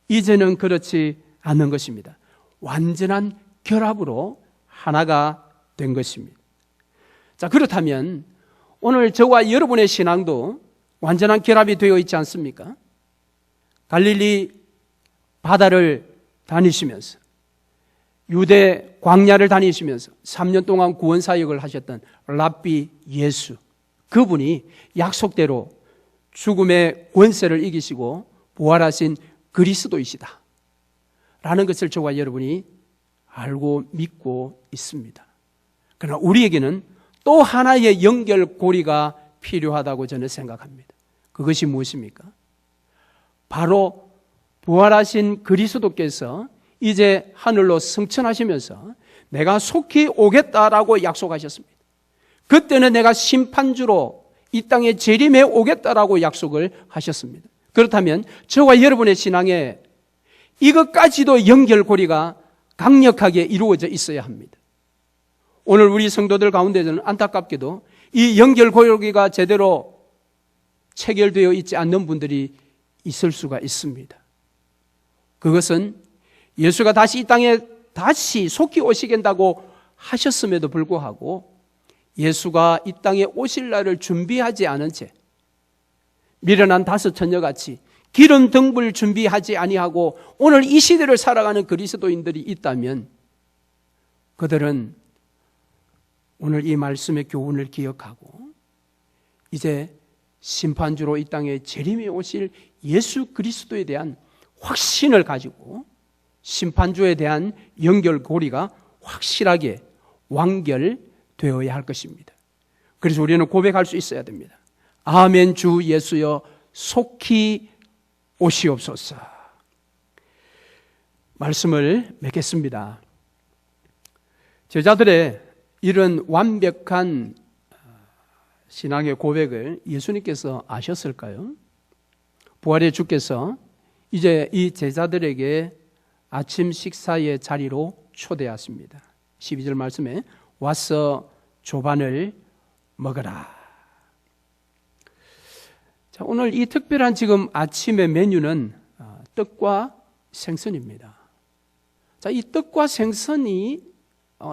이제는 그렇지 않는 것입니다. 완전한 결합으로 하나가 된 것입니다. 자, 그렇다면 오늘 저와 여러분의 신앙도 완전한 결합이 되어 있지 않습니까? 갈릴리 바다를 다니시면서 유대 광야를 다니시면서 3년 동안 구원 사역을 하셨던 랍비 예수, 그분이 약속대로 죽음의 권세를 이기시고 부활하신 그리스도이시다 라는 것을 저와 여러분이 알고 믿고 있습니다. 그러나 우리에게는 또 하나의 연결고리가 필요하다고 저는 생각합니다. 그것이 무엇입니까? 바로 부활하신 그리스도께서 이제 하늘로 승천하시면서 내가 속히 오겠다라고 약속하셨습니다. 그때는 내가 심판주로 이 땅에 재림해 오겠다라고 약속을 하셨습니다. 그렇다면 저와 여러분의 신앙에 이것까지도 연결고리가 강력하게 이루어져 있어야 합니다. 오늘 우리 성도들 가운데서는 안타깝게도 이 연결고리가 제대로 체결되어 있지 않는 분들이 있을 수가 있습니다. 그것은 예수가 다시 이 땅에 다시 속히 오시겠다고 하셨음에도 불구하고 예수가 이 땅에 오실 날을 준비하지 않은 채 미련한 다섯 처녀같이 기름 등불 준비하지 아니하고 오늘 이 시대를 살아가는 그리스도인들이 있다면 그들은 오늘 이 말씀의 교훈을 기억하고 이제 심판주로 이 땅에 재림이 오실 예수 그리스도에 대한 확신을 가지고 심판주에 대한 연결고리가 확실하게 완결되어야 할 것입니다. 그래서 우리는 고백할 수 있어야 됩니다. 아멘. 주 예수여 속히 오시옵소서. 말씀을 맺겠습니다. 제자들의 이런 완벽한 신앙의 고백을 예수님께서 아셨을까요? 부활의 주께서 이제 이 제자들에게 아침 식사의 자리로 초대하십니다. 12절 말씀에 와서 조반을 먹어라. 자, 오늘 이 특별한 지금 아침의 메뉴는 떡과 생선입니다. 자, 이 떡과 생선이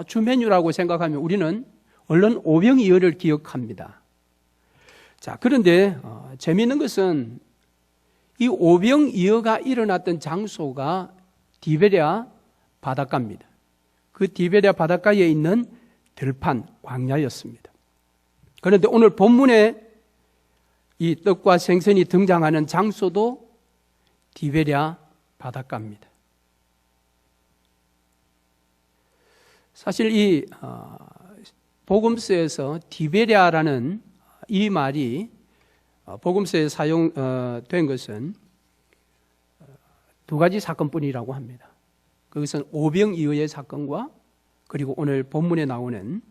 주 메뉴라고 생각하면 우리는 얼른 오병이어를 기억합니다. 자, 그런데 재미있는 것은 이 오병이어가 일어났던 장소가 디베랴 바닷가입니다. 그 디베랴 바닷가에 있는 들판 광야였습니다. 그런데 오늘 본문에 이 떡과 생선이 등장하는 장소도 디베랴 바닷가입니다. 사실 이 복음서에서 디베랴라는 이 말이 복음서에 사용된 것은 두 가지 사건뿐이라고 합니다. 그것은 오병이어의 사건과 그리고 오늘 본문에 나오는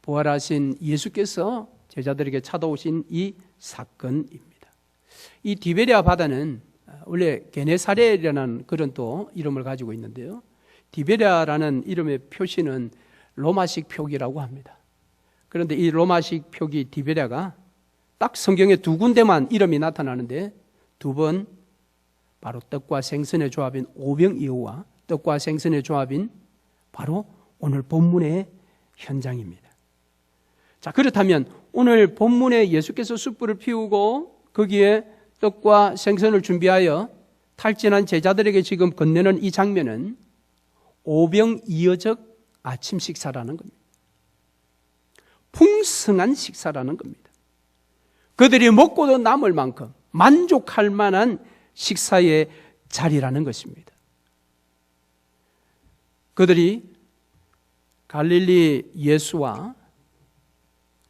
부활하신 예수께서 제자들에게 찾아오신 이 사건입니다. 이 디베랴 바다는 원래 게네사렛이라는 그런 또 이름을 가지고 있는데요. 디베랴라는 이름의 표시는 로마식 표기라고 합니다. 그런데 이 로마식 표기 디베랴가 딱 성경에 두 군데만 이름이 나타나는데 두 번 바로 떡과 생선의 조합인 오병이어와 떡과 생선의 조합인 바로 오늘 본문의 현장입니다. 자, 그렇다면 오늘 본문에 예수께서 숯불을 피우고 거기에 떡과 생선을 준비하여 탈진한 제자들에게 지금 건네는 이 장면은 오병이어적 아침 식사라는 겁니다. 풍성한 식사라는 겁니다. 그들이 먹고도 남을 만큼 만족할 만한 식사의 자리라는 것입니다. 그들이 갈릴리 예수와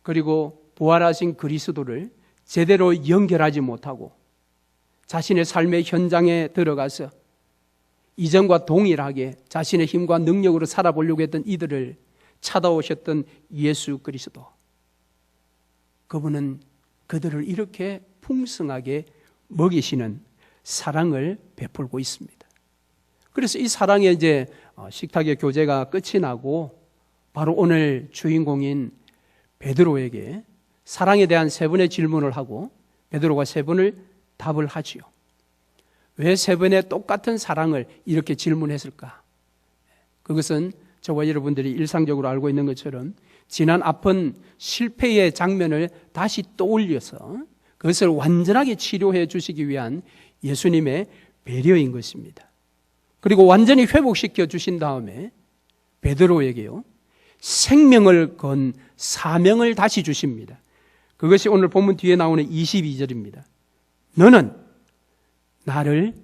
그리고 부활하신 그리스도를 제대로 연결하지 못하고 자신의 삶의 현장에 들어가서 이전과 동일하게 자신의 힘과 능력으로 살아보려고 했던 이들을 찾아오셨던 예수 그리스도, 그분은 그들을 이렇게 풍성하게 먹이시는 사랑을 베풀고 있습니다. 그래서 이 사랑의 이제 식탁의 교제가 끝이 나고 바로 오늘 주인공인 베드로에게 사랑에 대한 세 번의 질문을 하고 베드로가 세 번을 답을 하지요. 왜 세 번의 똑같은 사랑을 이렇게 질문했을까? 그것은 저와 여러분들이 일상적으로 알고 있는 것처럼 지난 아픈 실패의 장면을 다시 떠올려서 그것을 완전하게 치료해 주시기 위한 예수님의 배려인 것입니다. 그리고 완전히 회복시켜 주신 다음에 베드로에게요, 생명을 건 사명을 다시 주십니다. 그것이 오늘 본문 뒤에 나오는 22절입니다. 너는 나를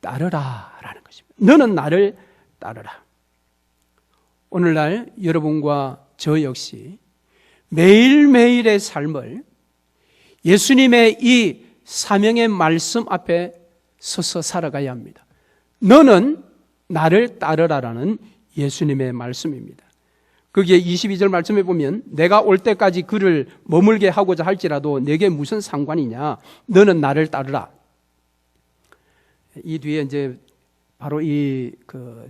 따르라 라는 것입니다. 너는 나를 따르라. 오늘날 여러분과 저 역시 매일매일의 삶을 예수님의 이 사명의 말씀 앞에 서서 살아가야 합니다. 너는 나를 따르라라는 예수님의 말씀입니다. 거기에 22절 말씀에 보면 내가 올 때까지 그를 머물게 하고자 할지라도 내게 무슨 상관이냐, 너는 나를 따르라. 이 뒤에 이제 바로 이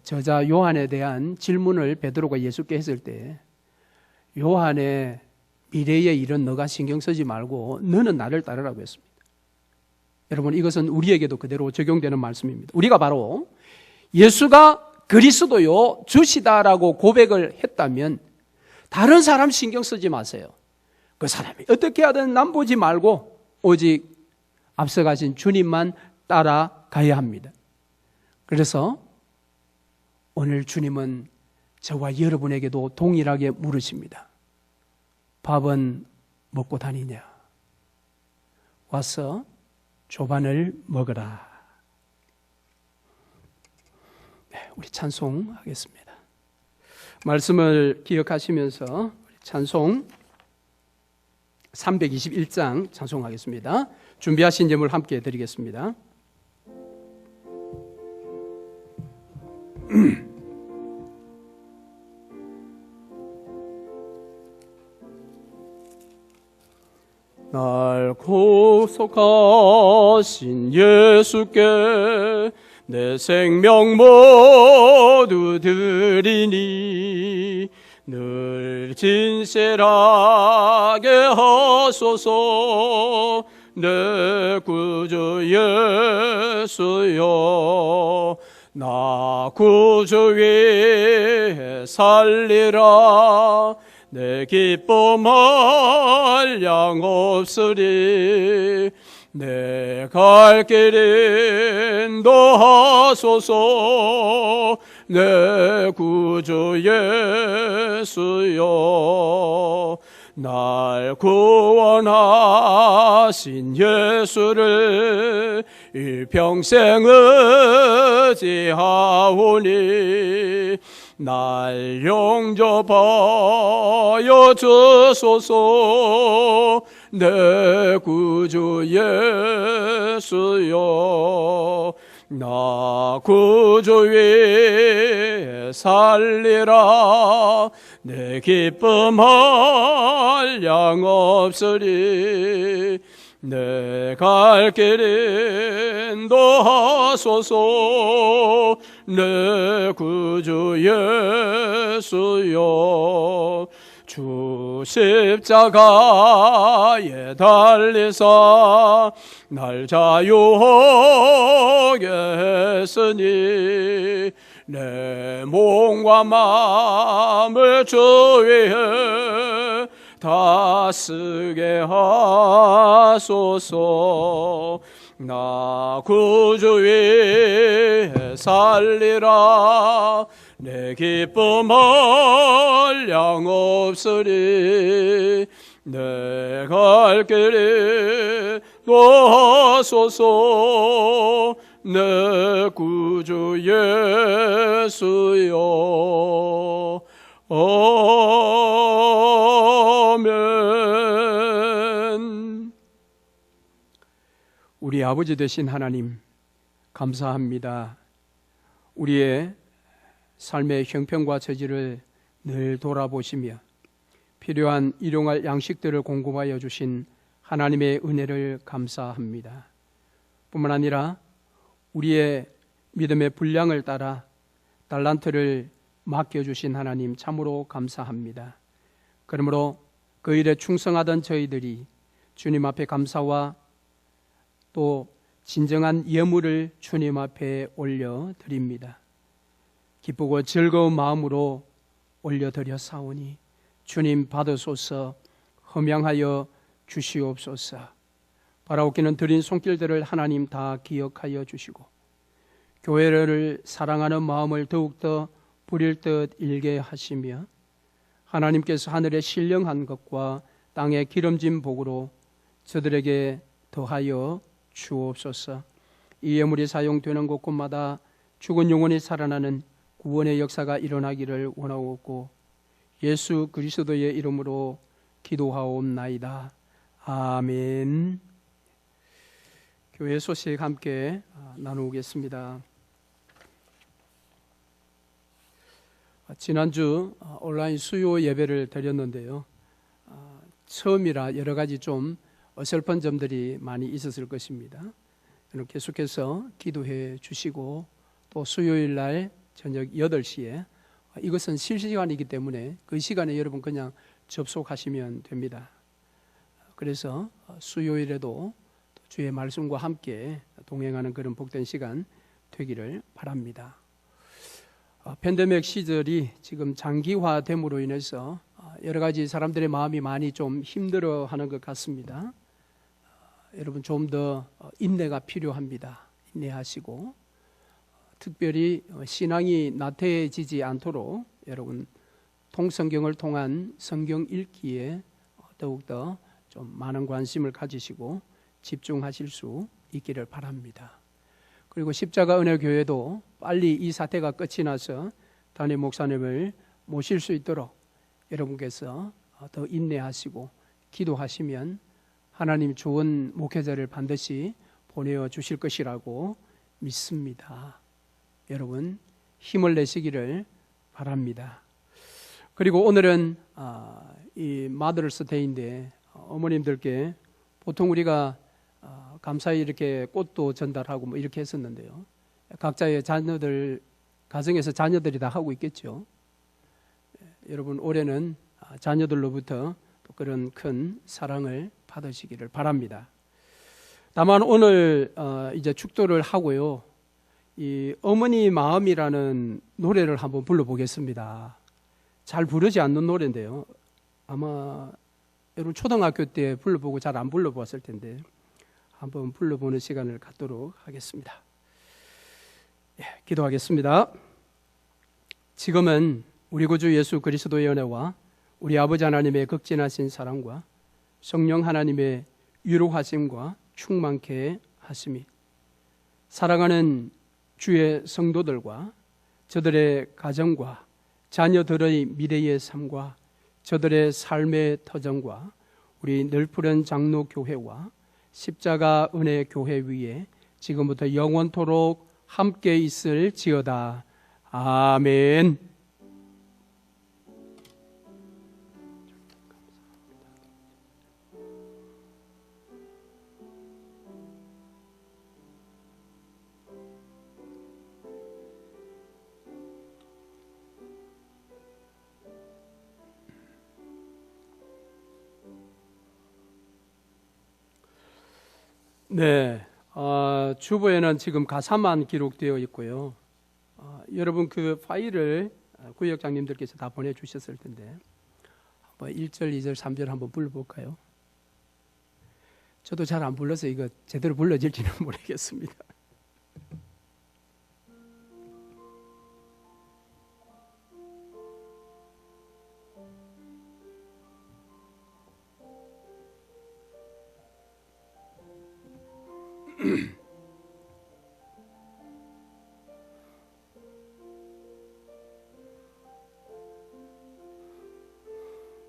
저자 요한에 대한 질문을 베드로가 예수께 했을 때 요한의 미래의 일은 너가 신경 쓰지 말고 너는 나를 따르라고 했습니다. 여러분, 이것은 우리에게도 그대로 적용되는 말씀입니다. 우리가 바로 예수가 그리스도요 주시다라고 고백을 했다면 다른 사람 신경 쓰지 마세요. 그 사람이 어떻게 하든 남 보지 말고 오직 앞서가신 주님만 따라가야 합니다. 그래서 오늘 주님은 저와 여러분에게도 동일하게 물으십니다. 밥은 먹고 다니냐? 와서 조반을 먹어라. 네, 우리 찬송하겠습니다. 말씀을 기억하시면서 찬송 321장 찬송하겠습니다. 준비하신 제물 함께 드리겠습니다. 날 구속하신 예수께 내 생명 모두 드리니 늘 진실하게 하소서. 내 구주 예수여, 나 구주 위에 살리라. 내 기쁨 한량 없으리. 내 갈 길 인도하소서. 내 구주 예수여, 날 구원하신 예수를 일평생 의지하오니 날 용접하여 주소서. 내 구주 예수여, 나 구주 위에 살리라. 내 기쁨 한량 없으리. 내 갈 길 인도하소서. 내 구주 예수여, 주 십자가에 달리사 날 자유하게 했으니 내 몸과 마음을 주 위에 다 쓰게 하소서. 나 구주 위에 살리라. 내 기쁨 한량 없으리. 내 갈 길이 도하소서. 내 구주 예수여. 아멘. 우리 아버지 되신 하나님, 감사합니다. 우리의 삶의 형편과 처지를 늘 돌아보시며 필요한 일용할 양식들을 공급하여 주신 하나님의 은혜를 감사합니다. 뿐만 아니라 우리의 믿음의 분량을 따라 달란트를 맡겨주신 하나님 참으로 감사합니다. 그러므로 그 일에 충성하던 저희들이 주님 앞에 감사와 또 진정한 예물을 주님 앞에 올려드립니다. 기쁘고 즐거운 마음으로 올려드렸사오니 주님 받으소서. 흠양하여 주시옵소서. 바라옵기는 드린 손길들을 하나님 다 기억하여 주시고 교회를 사랑하는 마음을 더욱더 부릴 듯 일게 하시며 하나님께서 하늘에 신령한 것과 땅에 기름진 복으로 저들에게 더하여 주옵소서. 이 예물이 사용되는 곳곳마다 죽은 영혼이 살아나는 구원의 역사가 일어나기를 원하옵고 예수 그리스도의 이름으로 기도하옵나이다. 아멘. 교회 소식 함께 나누겠습니다. 지난주 온라인 수요 예배를 드렸는데요. 처음이라 여러 가지 좀 어설픈 점들이 많이 있었을 것입니다. 계속해서 기도해 주시고 또 수요일 날 저녁 8시에 이것은 실시간이기 때문에 그 시간에 여러분 그냥 접속하시면 됩니다. 그래서 수요일에도 주의 말씀과 함께 동행하는 그런 복된 시간 되기를 바랍니다. 팬데믹 시절이 지금 장기화됨으로 인해서 여러 가지 사람들의 마음이 많이 좀 힘들어하는 것 같습니다. 여러분 좀 더 인내가 필요합니다. 인내하시고 특별히 신앙이 나태해지지 않도록 여러분 통성경을 통한 성경 읽기에 더욱더 좀 많은 관심을 가지시고 집중하실 수 있기를 바랍니다. 그리고 십자가 은혜교회도 빨리 이 사태가 끝이 나서 담임 목사님을 모실 수 있도록 여러분께서 더 인내하시고 기도하시면 하나님 좋은 목회자를 반드시 보내어 주실 것이라고 믿습니다. 여러분 힘을 내시기를 바랍니다. 그리고 오늘은 이 마더스 데이인데 어머님들께 보통 우리가 감사히 이렇게 꽃도 전달하고 뭐 이렇게 했었는데요. 각자의 자녀들, 가정에서 자녀들이 다 하고 있겠죠. 여러분 올해는 자녀들로부터 또 그런 큰 사랑을 받으시기를 바랍니다. 다만 오늘 이제 축도를 하고요. 이 어머니 마음이라는 노래를 한번 불러보겠습니다. 잘 부르지 않는 노래인데요. 아마 여러분 초등학교 때 불러보고 잘 안 불러보았을 텐데 한번 불러보는 시간을 갖도록 하겠습니다. 기도하겠습니다. 지금은 우리 구주 예수 그리스도의 은혜와 우리 아버지 하나님의 극진하신 사랑과 성령 하나님의 유로하심과 충만케 하심이 사랑하는 주의 성도들과 저들의 가정과 자녀들의 미래의 삶과 저들의 삶의 터전과 우리 늘푸른 장로교회와 십자가 은혜 교회 위에 지금부터 영원토록 함께 있을지어다. 아멘. 네, 주보에는 지금 가사만 기록되어 있고요. 여러분 그 파일을 구역장님들께서 다 보내주셨을 텐데 1절, 2절, 3절 한번 불러볼까요? 저도 잘 안 불러서 이거 제대로 불러질지는 모르겠습니다.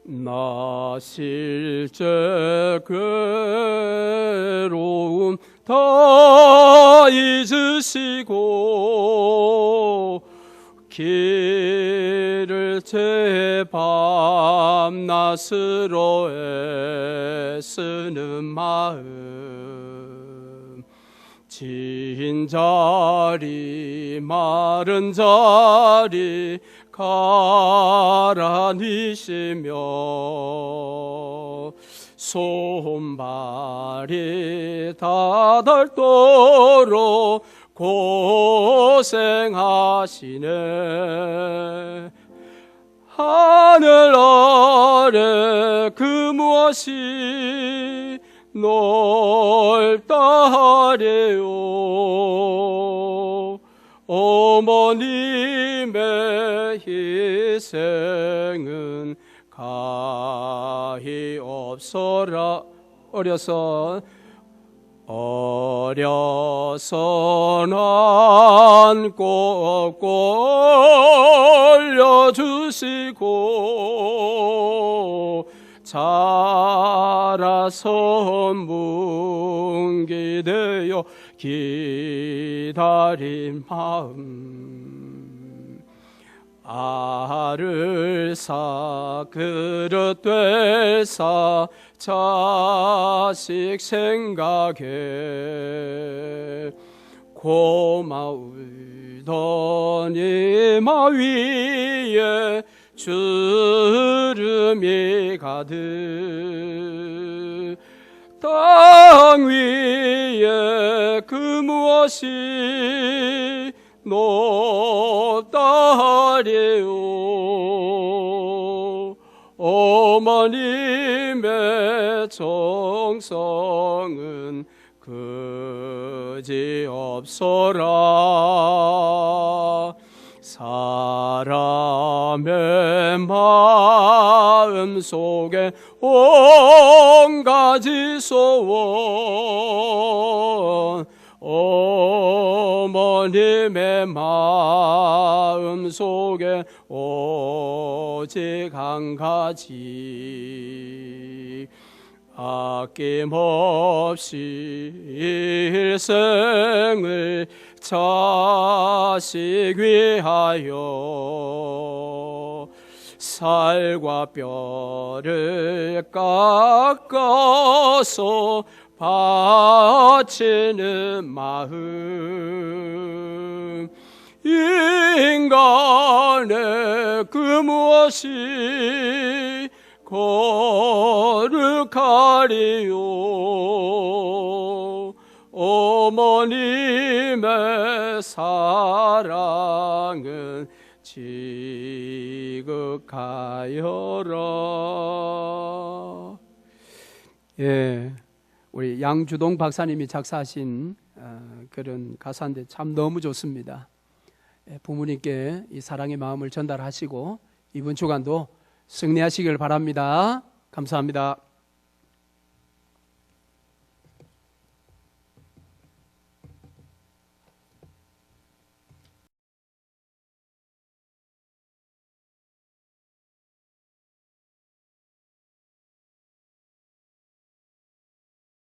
나 실제 괴로움 다 잊으시고 길을 제 밤낮으로 애쓰는 마음 진 자리 마른 자리 가라니시며 손발이 다 닳도록 고생하시네. 하늘 아래 그 무엇이 넓다 하래요. 어머님의 희생은 가히 없어라. 어려서 난 꼭꼭 올려주시고 자라서 문기되어 기다린 마음 알을 사 그릇 되사 자식 생각에 고마울던 이마 위에 주름이 가득 땅 위에 그 무엇이 높다 하리요. 어머님의 정성은 그지없어라. 사람의 마음 속에 온 가지 소원 어머님의 마음 속에 오직 한 가지 아낌없이 일생을 자식 위하여 살과 뼈를 깎아서 바치는 마음, 인간의 그 무엇이 거룩하리요. 어머님의 사랑은 지극하여라. 예, 우리 양주동 박사님이 작사하신 그런 가사인데 참 너무 좋습니다. 부모님께 이 사랑의 마음을 전달하시고 이번 주간도 승리하시길 바랍니다. 감사합니다.